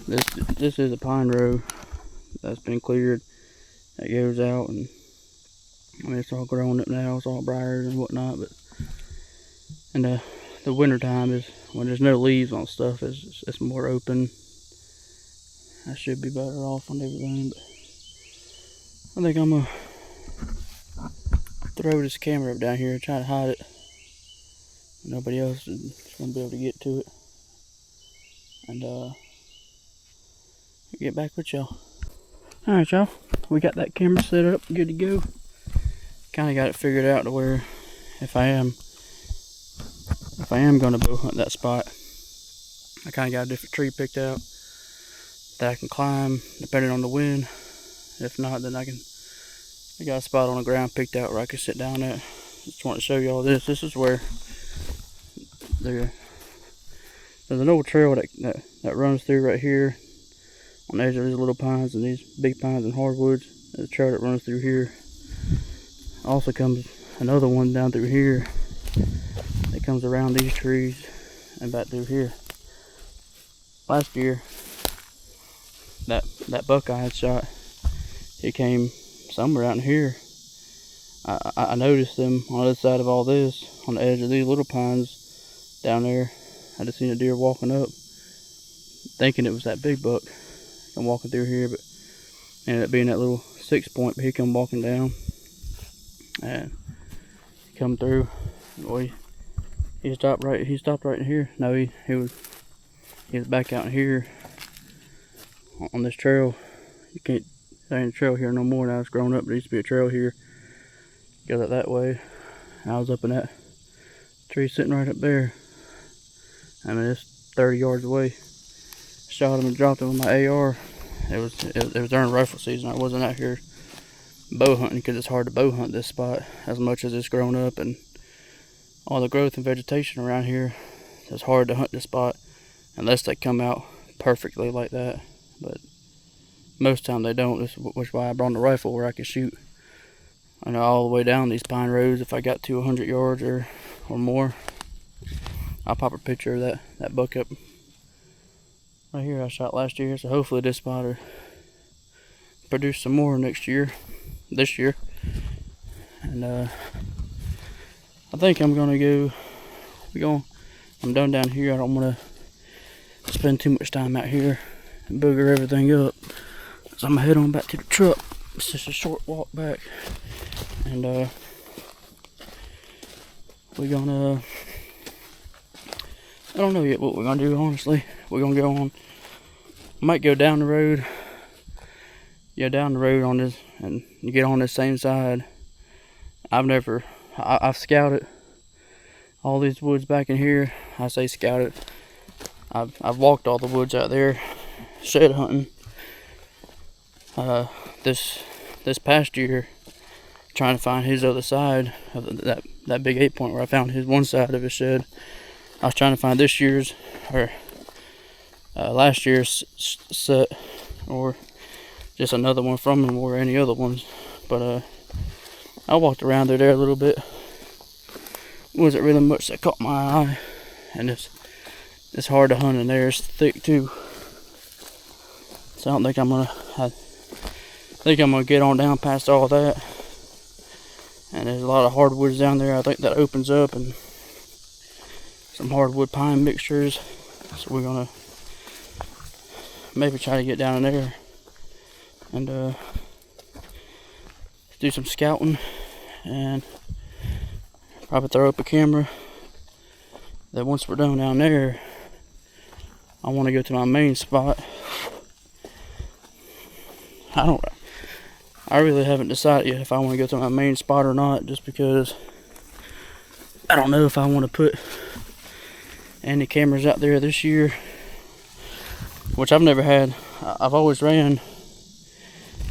This is a pine row that's been cleared that goes out, and I mean, it's all grown up now, it's all briars and whatnot. But in the winter time is when there's no leaves on stuff, it's more open. I should be better off on everything, but I think I'm gonna throw this camera up down here and try to hide it. Nobody else is gonna be able to get to it, and get back with y'all. Alright, y'all, we got that camera set up, good to go. Kind of got it figured out to where if I am gonna bow hunt that spot, I kind of got a different tree picked out that I can climb depending on the wind. If not, then I got a spot on the ground picked out where I can sit down at. Just want to show y'all this. This is where there's an old trail that runs through right here on the edge of these little pines and these big pines and hardwoods. There's a trail that runs through here. Also comes another one down through here that comes around these trees and back through here. Last year, that buck I had shot, he came somewhere out in here. I noticed him on the other side of all this, on the edge of these little pines down there. I just seen a deer walking up, thinking it was that big buck. I'm walking through here, but ended up being that little 6-point. But he come walking down and come through. Boy, he stopped right in here. No, he was back out in here on this trail. You can't, there ain't a trail here no more now. It's grown up. There used to be a trail here. Goes out that way. I was up in that tree sitting right up there. I mean, it's 30 yards away. Shot him and dropped him with my AR. It was during rifle season. I wasn't out here bow hunting because it's hard to bow hunt this spot as much as it's grown up, and all the growth and vegetation around here. It's hard to hunt this spot unless they come out perfectly like that. But most of the time they don't. Which is why I brought the rifle, where I can shoot all the way down these pine rows if I got to 100 yards or more. I'll pop a picture of that buck up right here I shot last year. So hopefully this spot will produce some more this year. And I think I'm gonna go. I'm done down here. I don't want to spend too much time out here and booger everything up. So I'm gonna head on back to the truck. It's just a short walk back, and we're gonna, I don't know yet what we're gonna do, honestly. We're gonna go on, might go down the road, yeah, down the road on this, and get on this same side. I've scouted all these woods back in here. I say scouted, I've walked all the woods out there, shed hunting. This past year, trying to find his other side of that big 8-point where I found his one side of his shed. I was trying to find this year's or last year's set, or just another one from him, or any other ones. But I walked around there a little bit. Wasn't really much that caught my eye, and it's hard to hunt in there. It's thick too. So I don't think I'm gonna. I think I'm gonna get on down past all that, and there's a lot of hardwoods down there. I think that opens up, and some hardwood pine mixtures. So we're gonna maybe try to get down in there and do some scouting, and probably throw up a camera. That once we're done down there, I want to go to my main spot. I really haven't decided yet if I want to go to my main spot or not, just because I don't know if I want to put any cameras out there this year, which I've never had. I've always ran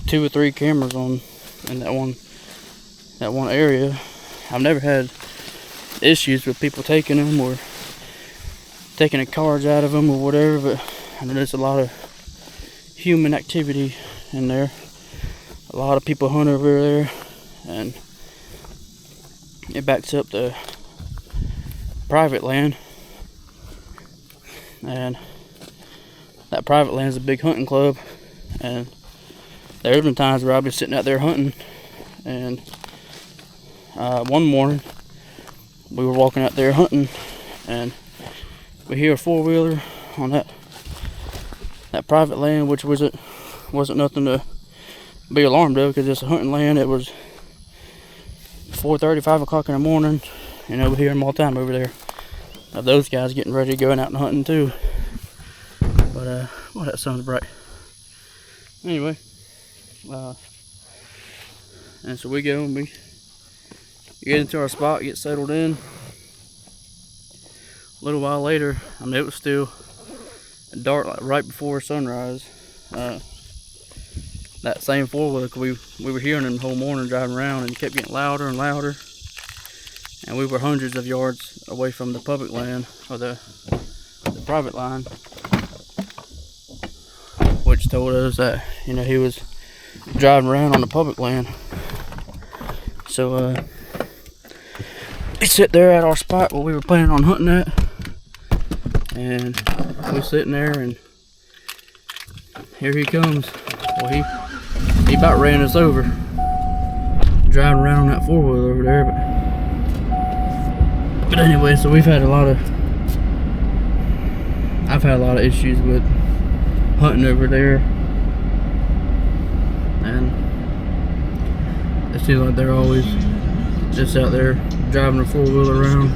2 or 3 cameras in that one area. I've never had issues with people taking them or taking the cards out of them or whatever, but I know there's a lot of human activity in there. A lot of people hunt over there, and it backs up the private land, and that private land is a big hunting club, and there's been times where I've been sitting out there hunting, and one morning we were walking out there hunting, and we hear a 4-wheeler on that private land, which wasn't nothing to be alarmed of, because it's a hunting land. It was 4:30, 5 o'clock in the morning, and we hear them all the time over there of those guys getting ready to go out and hunting too. But well, that sun's bright. Anyway, and so we go and we get into our spot, get settled in. A little while later, I mean, it was still dark, like right before sunrise. That same 4-wheeler, we were hearing them the whole morning driving around, and it kept getting louder and louder. And we were hundreds of yards away from the public land, or the private line, which told us that, he was driving around on the public land. So we sit there at our spot where we were planning on hunting at, and we're sitting there, and here he comes. Well, he about ran us over driving around on that 4-wheeler over there, but anyway, so I've had a lot of issues with hunting over there, and it seems like they're always just out there driving a 4-wheeler around.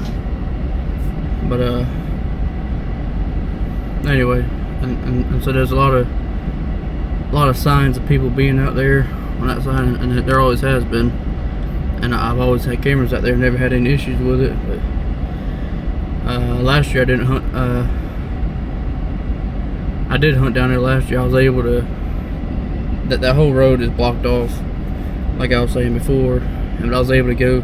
But anyway, and so there's a lot of signs of people being out there on that side, and there always has been. And I've always had cameras out there, never had any issues with it. But last year I didn't hunt. I did hunt down there last year. I was able to. That whole road is blocked off, like I was saying before, and I was able to go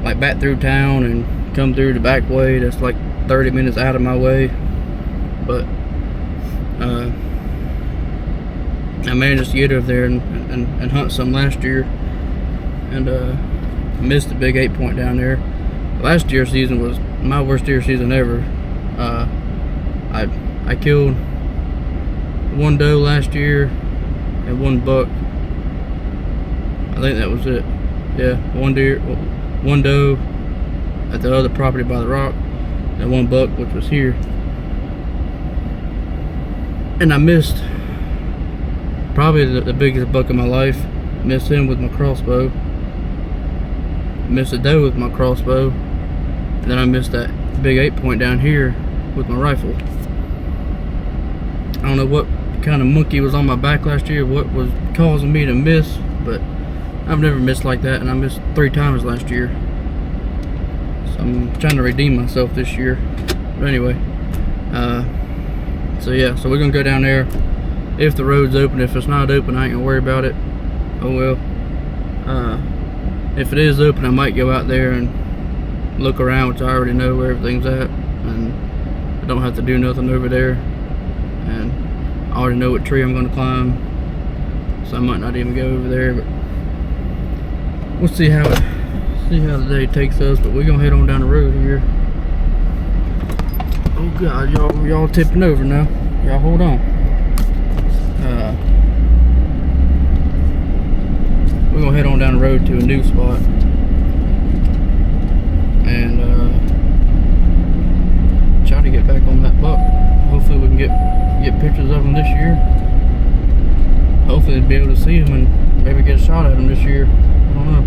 like back through town and come through the back way. That's like 30 minutes out of my way, but I managed to get over there and hunt some last year, and missed the big 8-point down there. Last year's season was my worst deer season ever. I killed 1 doe last year and 1 buck. I think that was it. Yeah, 1 doe at the other property by the rock, and 1 buck, which was here. And I missed probably the biggest buck of my life. Missed him with my crossbow. Missed a doe with my crossbow. And then I missed that big 8-point down here with my rifle. I don't know what kind of monkey was on my back last year, what was causing me to miss, but I've never missed like that, and I missed 3 times last year. So I'm trying to redeem myself this year. But anyway, so yeah, so we're gonna go down there if the road's open. If it's not open, I ain't gonna worry about it. Oh well. If it is open, I might go out there and look around, which I already know where everything's at, and I don't have to do nothing over there. And I already know what tree I'm gonna climb, so I might not even go over there. But we'll see how the day takes us. But we're gonna head on down the road here. Oh God, y'all tipping over now. Y'all hold on. We're gonna head on down the road to a new spot, and try to get back on that buck. Hopefully we can get pictures of him this year. Hopefully be able to see him and maybe get a shot at him this year. I don't know.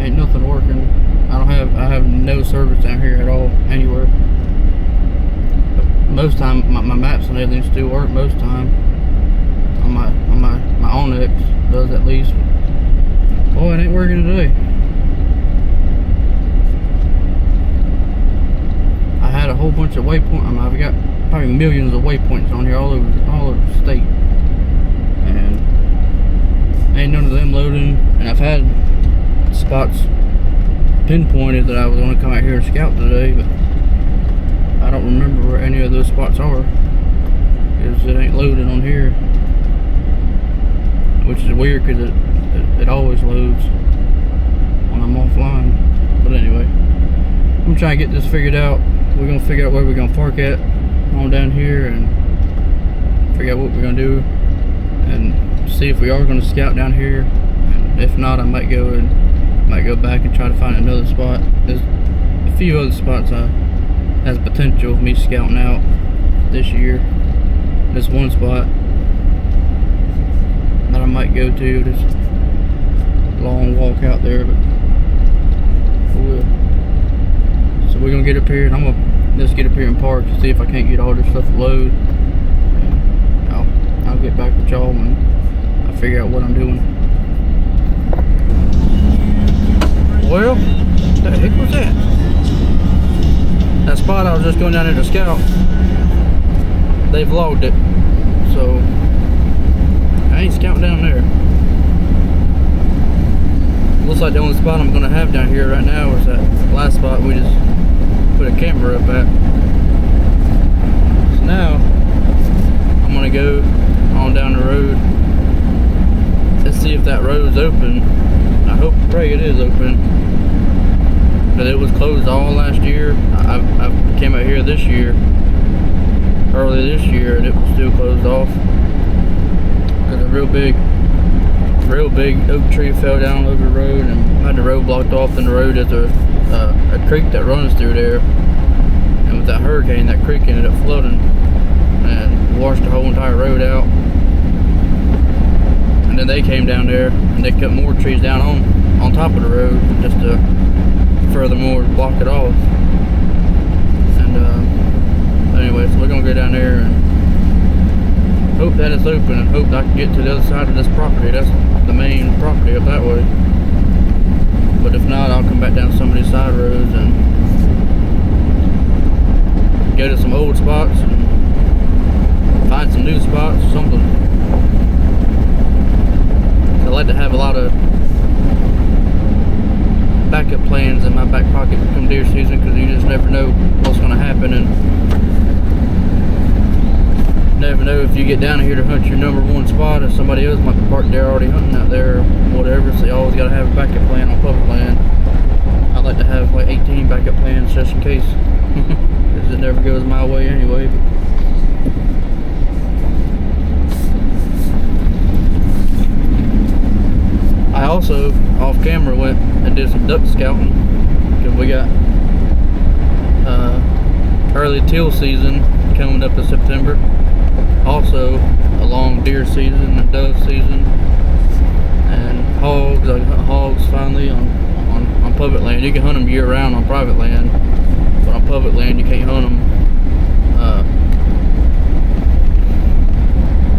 Ain't nothing working. I have no service down here at all, anywhere. But most time my maps and everything still work most time. On my Onyx does at least. Oh, it ain't working today. I had a whole bunch of waypoints. I've got probably millions of waypoints on here all over the state, and ain't none of them loading. And I've had spots pinpointed that I was going to come out here and scout today, but I don't remember where any of those spots are, because it ain't loaded on here, which is weird because it always loads when I'm offline. But anyway, I'm trying to get this figured out. We're going to figure out where we're going to park at on down here, and figure out what we're going to do, and see if we are going to scout down here. And if not, I might go back and try to find another spot. There's a few other spots has potential of me scouting out this year. This one spot that I might go to, this long walk out there, but we'll. So we're gonna get up here, and I'm gonna just get up here and park to see if I can't get all this stuff to load. And I'll get back with y'all when I figure out what I'm doing. Well, what the heck was that? That spot I was just going down there to scout, they vlogged it, so I ain't scouting down there. Looks like the only spot I'm gonna have down here right now is that last spot we just put a camera up at. So now I'm gonna go on down the road. Let's see if that road's open. I hope, pray it is open. But it was closed all last year. I came out here this year, early this year, and it was still closed off because a real big oak tree fell down over the road and had the road blocked off. In the road is a creek that runs through there, and with that hurricane, that creek ended up flooding and washed the whole entire road out. And then they came down there and they cut more trees down on top of the road just to furthermore block it off. And anyway, so we're gonna go down there and hope that it's open, and hope that I can get to the other side of this property. That's the main property up that way. But if not, I'll come back down some of these side roads and go to some old spots and find some new spots or something. I like to have a lot of backup plans in my back pocket come deer season, because you just never know what's going to happen, and never know if you get down here to hunt your number one spot, if somebody else might be parked there already hunting out there or whatever. So you always got to have a backup plan on public land. I like to have like 18 backup plans just in case, because it never goes my way anyway. But I also, off camera, went and did some duck scouting, because we got early teal season coming up in September. Also a long deer season and dove season, and hogs. I hunt hogs finally on public land. You can hunt them year round on private land, but on public land you can't hunt them.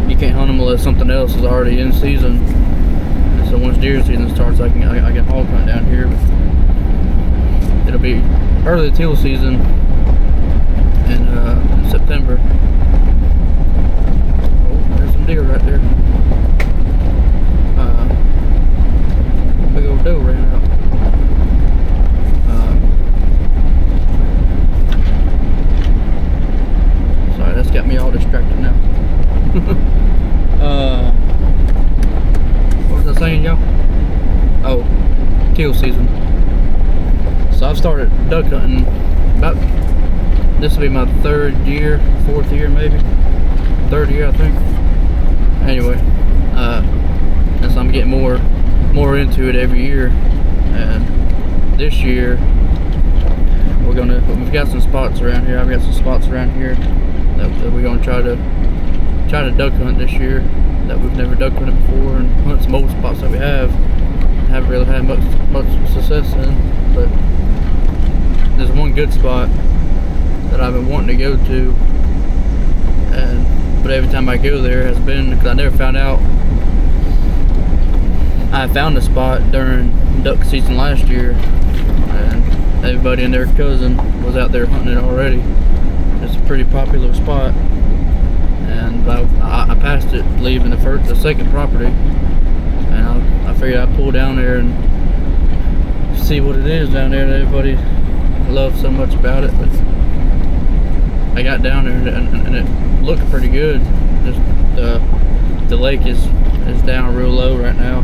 You can't hunt them unless something else is already in season. And so once deer season starts, I can hog hunt down here. It'll be early teal season in September. Oh, there's some deer right there. Big old doe ran out. Sorry, that's got me all distracted now. What was I saying, y'all? Oh, teal season. So I've started duck hunting this will be my fourth year maybe. Third year, I think. Anyway, and so I'm getting more into it every year. And this year we've got some spots around here. I've got some spots around here that we're gonna try to duck hunt this year that we've never duck hunted before, and hunt some old spots that we haven't really had much success in. But there's one good spot that I've been wanting to go to, but every time I go there has been because I never found out. I found a spot during duck season last year, and everybody and their cousin was out there hunting it already. It's a pretty popular spot, and I passed it leaving the second property, and I figured I'd pull down there and see what it is down there that everybody loves so much about it. But I got down there and it looked pretty good. Just the lake is down real low right now,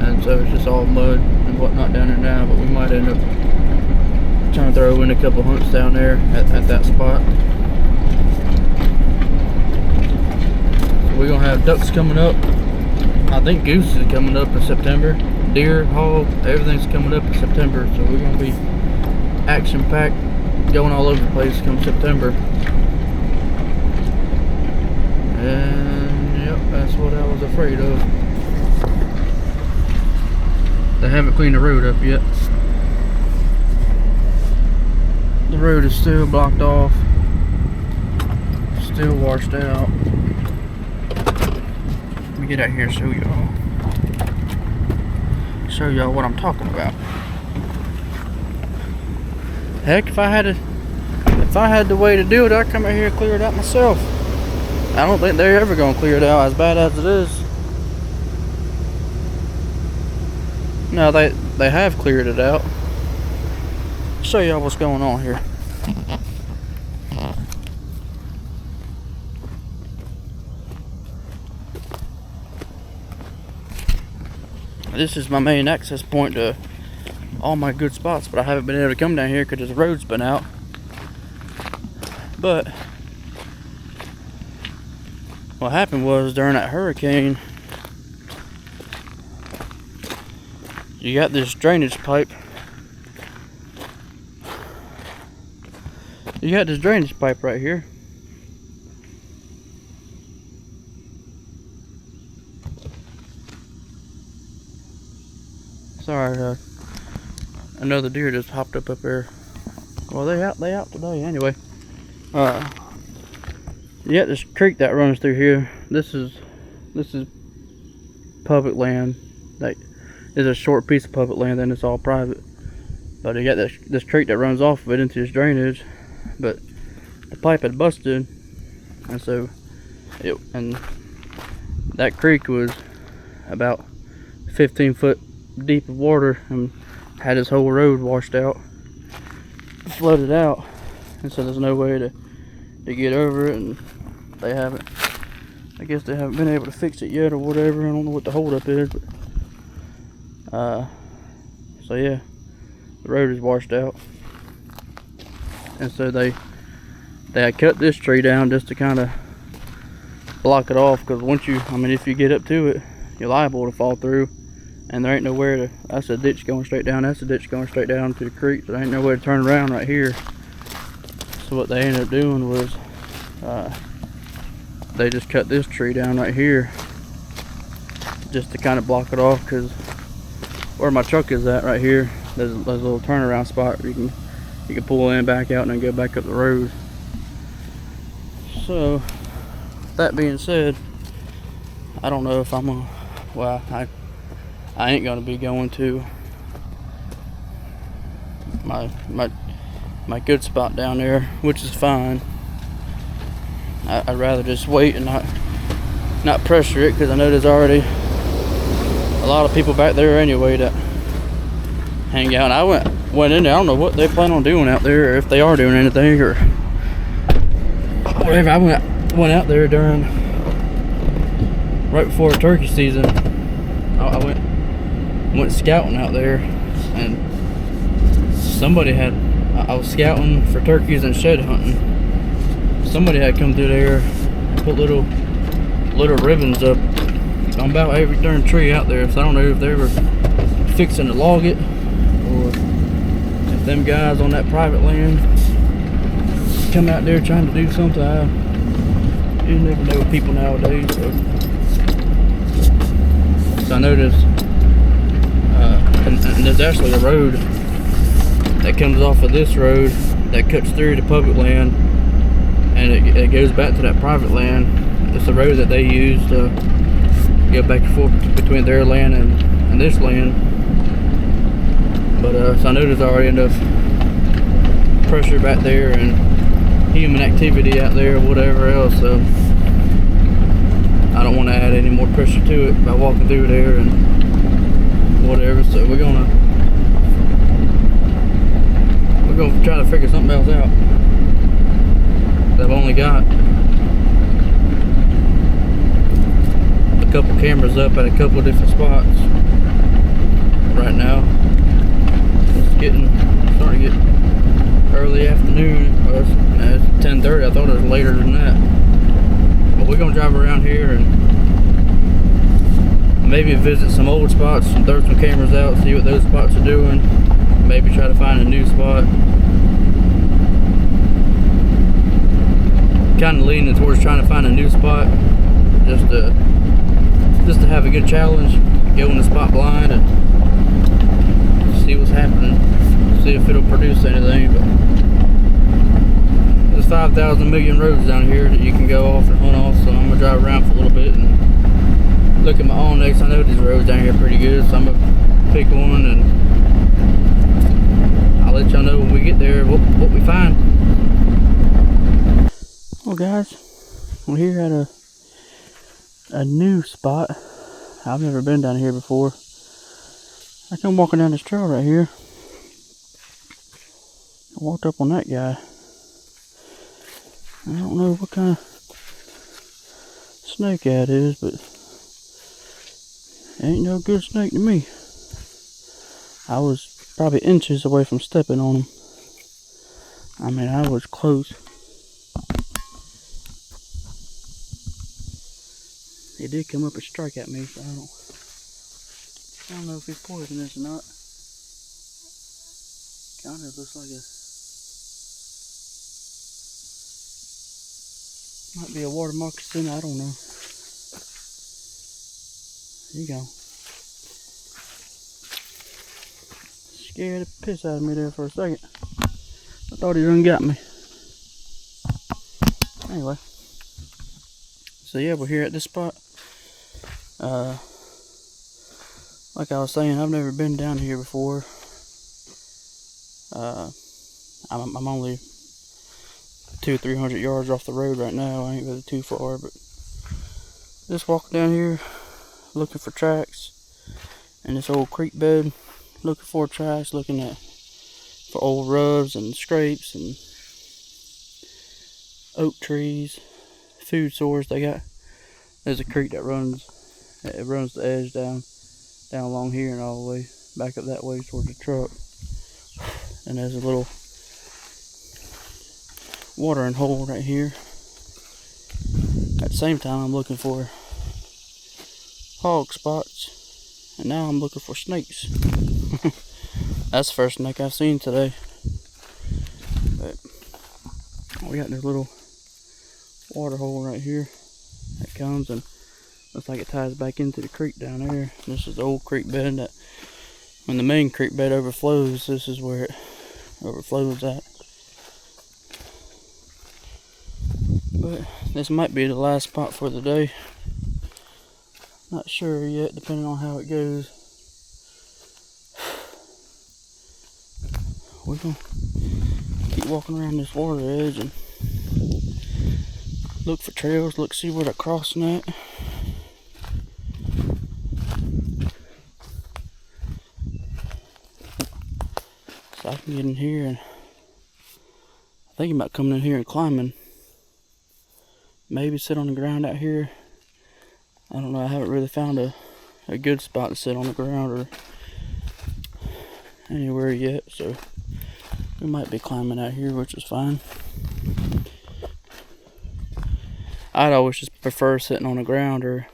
and so it's just all mud and whatnot down there now. But we might end up trying to throw in a couple hunts down there at that spot. So we're gonna have ducks coming up. I think goose is coming up in September. Deer, hog, everything's coming up in September. So we're gonna be action-packed, going all over the place come September. And yep, that's what I was afraid of. They haven't cleaned the road up yet. The road is still blocked off, still washed out. Let me get out here and show y'all what I'm talking about. Heck, if I had the way to do it, I'd come out here and clear it out myself. I don't think they're ever gonna clear it out as bad as it is. No, they have cleared it out. Show y'all what's going on here. This is my main access point to all my good spots, but I haven't been able to come down here because the road's been out. But what happened was during that hurricane, you got this drainage pipe. You got this drainage pipe right here. Sorry, another deer just hopped up there. Well, they out today anyway. You got this creek that runs through here. This is public land. Like, it's a short piece of public land, and it's all private. But you got this creek that runs off of it into this drainage. But the pipe had busted, and so that creek was about 15 foot deep of water and had this whole road washed out, flooded out, and so there's no way to get over it, and I guess they haven't been able to fix it yet or whatever. I don't know what the holdup is, but so yeah, the road is washed out, and so they had cut this tree down just to kind of block it off, because if you get up to it, you're liable to fall through, and there ain't nowhere to. That's a ditch going straight down. That's a ditch going straight down to the creek. So there ain't nowhere to turn around right here. So what they ended up doing was they just cut this tree down right here just to kind of block it off, because where my truck is at right here, there's a little turnaround spot where you can pull in, back out, and then go back up the road. So that being said, I don't know if I'm gonna, well, I ain't gonna be going to my good spot down there, which is fine. I'd rather just wait and not pressure it, because I know there's already a lot of people back there anyway that hang out. And I went in there. I don't know what they plan on doing out there, or if they are doing anything or whatever. I went out there during right before turkey season. I went scouting out there, and somebody had, I was scouting for turkeys and shed hunting. Somebody had come through there and put little ribbons up on about every darn tree out there. So I don't know if they were fixing to log it, or if them guys on that private land come out there trying to do something. You never know with people nowadays. So I noticed, and there's actually a road that comes off of this road that cuts through the public land, and it goes back to that private land. It's the road that they use to go back and forth between their land and this land. But so I know there's already enough pressure back there and human activity out there or whatever else, so I don't want to add any more pressure to it by walking through there and whatever. So we're gonna try to figure something else out. I've only got a couple cameras up at a couple of different spots right now. It's starting to get early afternoon. Well, it's 10:30. I thought it was later than that. But we're gonna drive around here and maybe visit some old spots and throw some cameras out, see what those spots are doing. Maybe try to find a new spot. Kind of leaning towards trying to find a new spot, just to have a good challenge, go in the spot blind and see what's happening, see if it'll produce anything. But there's 5,000 million roads down here that you can go off and hunt off, so I'm gonna drive around for a little bit and look at my own next. I know these roads down here are pretty good, so I'm gonna pick one and I'll let y'all know when we get there what we find. Well guys, we're here at a new spot. I've never been down here before. I come walking down this trail right here. I walked up on that guy. I don't know what kind of snake that is, but ain't no good snake to me. I was probably inches away from stepping on him. I mean, I was close. He did come up and strike at me, so I don't know if he's poisonous or not. Kind of looks like might be a water moccasin, I don't know. There you go. Scared the piss out of me there for a second. I thought he done got me. Anyway. So yeah, we're here at this spot. Like I was saying, I've never been down here before. I'm only 200-300 yards off the road right now. I ain't really too far, but just walking down here looking for tracks in this old creek bed, looking for tracks, looking for old rubs and scrapes and oak trees, food source. There's a creek that runs the edge down along here and all the way back up that way towards the truck. And there's a little watering hole right here. At the same time, I'm looking for hog spots, and now I'm looking for snakes. That's the first snake I've seen today. But we got this little water hole right here that comes and looks like it ties back into the creek down there. This is the old creek bed that when the main creek bed overflows, this is where it overflows at. But this might be the last spot for the day. Not sure yet, depending on how it goes. We're gonna keep walking around this water edge and look for trails, see where they're crossing at. So I can get in here and I'm thinking about coming in here and climbing. Maybe sit on the ground out here. I don't know, I haven't really found a good spot to sit on the ground or anywhere yet, so we might be climbing out here, which is fine. I'd always just prefer sitting on the ground or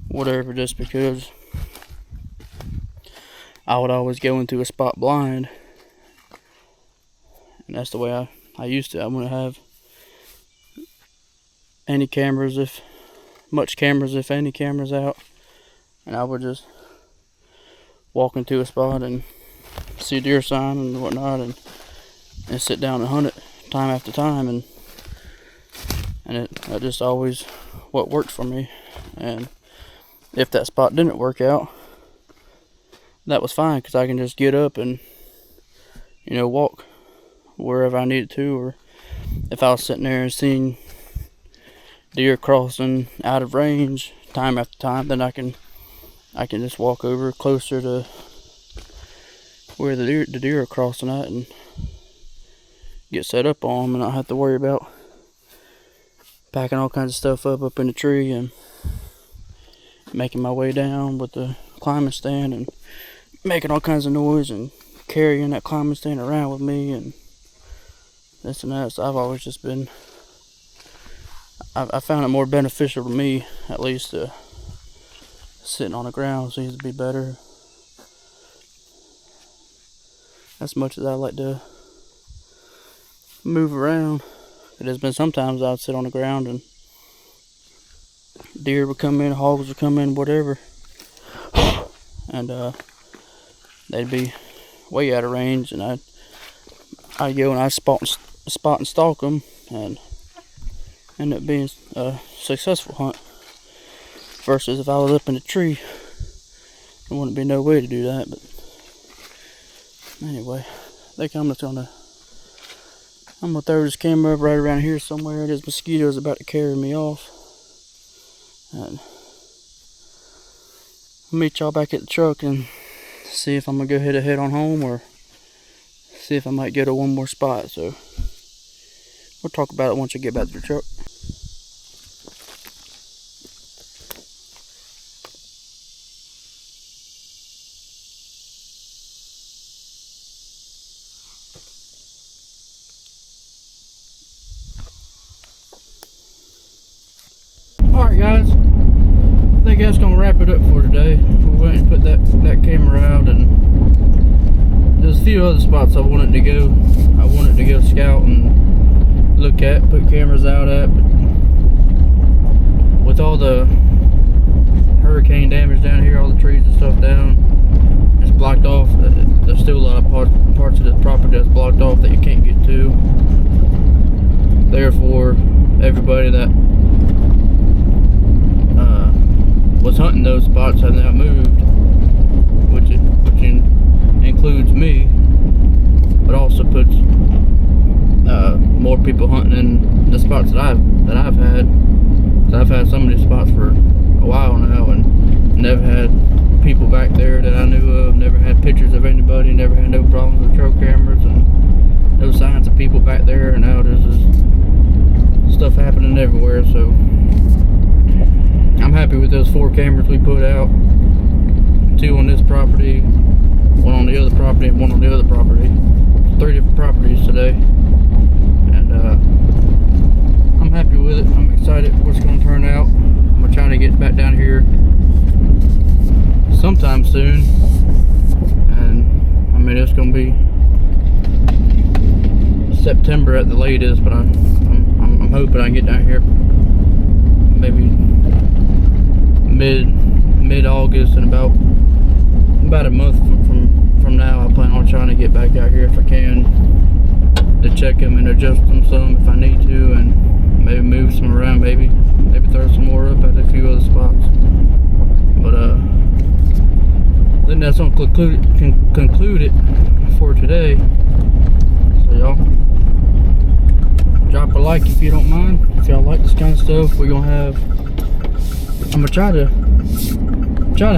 whatever, just because I would always go into a spot blind, and that's the way I used to. I wouldn't have any cameras, if any cameras out, and I would just walk into a spot and see deer sign and whatnot, and sit down and hunt it time after time, and that just always what worked for me. And if that spot didn't work out, that was fine, because I can just get up and walk wherever I needed to. Or if I was sitting there and seeing deer crossing out of range time after time, then I can just walk over closer to where the deer are crossing at and get set up on them, and not have to worry about packing all kinds of stuff up in the tree and making my way down with the climbing stand and making all kinds of noise and carrying that climbing stand around with me and this and that. So I've always just been, I found it more beneficial to me, at least, sitting on the ground seems to be better. As much as I like to move around, it has been sometimes I'd sit on the ground and deer would come in, hogs would come in, whatever, and they'd be way out of range, and I'd go and I'd spot and stalk them, and end up being a successful hunt. Versus if I was up in a tree, there wouldn't be no way to do that. But anyway, I think I'm gonna throw this camera up right around here somewhere. This mosquito's about to carry me off, and I'll meet y'all back at the truck and see if I'm gonna go head on home, or see if I might go to one more spot. So we'll talk about it once I get back to the truck. Alright guys, I think that's going to wrap it up for today. We went and put that camera out, and there's a few other spots I wanted to go. I wanted to go scout and look at, put cameras out at, but with all the hurricane damage down here, all the trees and stuff down, it's blocked off. There's still a lot of parts of this property that's blocked off that you can't get to. Therefore, everybody that was hunting those spots have now moved, which includes me, but also puts more people hunting in the spots that I've had. So I've had some of these spots for a while now, and never had people back there that I knew of, never had pictures of anybody, never had no problems with trail cameras, and no signs of people back there. And now there's just stuff happening everywhere. So I'm happy with those 4 cameras we put out. 2 on this property, 1 on the other property, and 1 on the other property. 3 different properties today, and I'm happy with it. I'm excited what's going to turn out. I'm going to try to get back down here sometime soon, and I mean, it's going to be September at the latest, but I'm hoping I can get down here maybe mid August, and about a month from now I plan on trying to get back out here if I can, to check them and adjust them some if I need to, and maybe move some around, maybe throw some more up at a few other spots. But I think that's gonna conclude it for today. So y'all drop a like if you don't mind. If y'all like this kind of stuff, we're gonna have, I'm gonna try to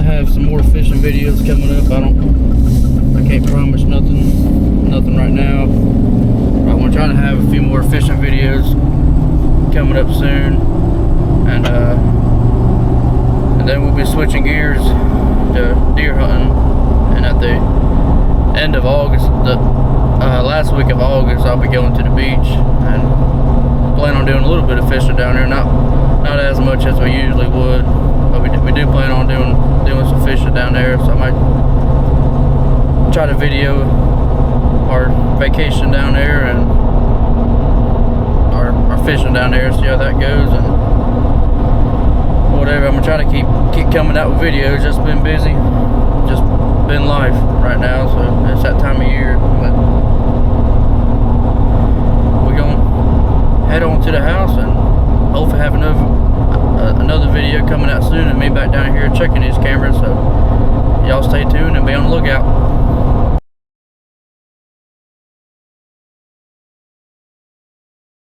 have some more fishing videos coming up. I can't promise nothing right now, but I'm gonna try to have a few more fishing videos coming up soon, and then we'll be switching gears to deer hunting. And at the end of August, the last week of August, I'll be going to the beach and plan on doing a little bit of fishing down there. Not as much as we usually would, but we do plan on doing some fishing down there. So I might try to video our vacation down there and our fishing down there, see how that goes, and whatever. I'm gonna try to keep coming out with videos. Just been busy, just been life right now, so it's that time of year. But we're gonna head on to the house and hopefully have another video coming out soon, and me back down here checking these cameras. So y'all stay tuned and be on the lookout.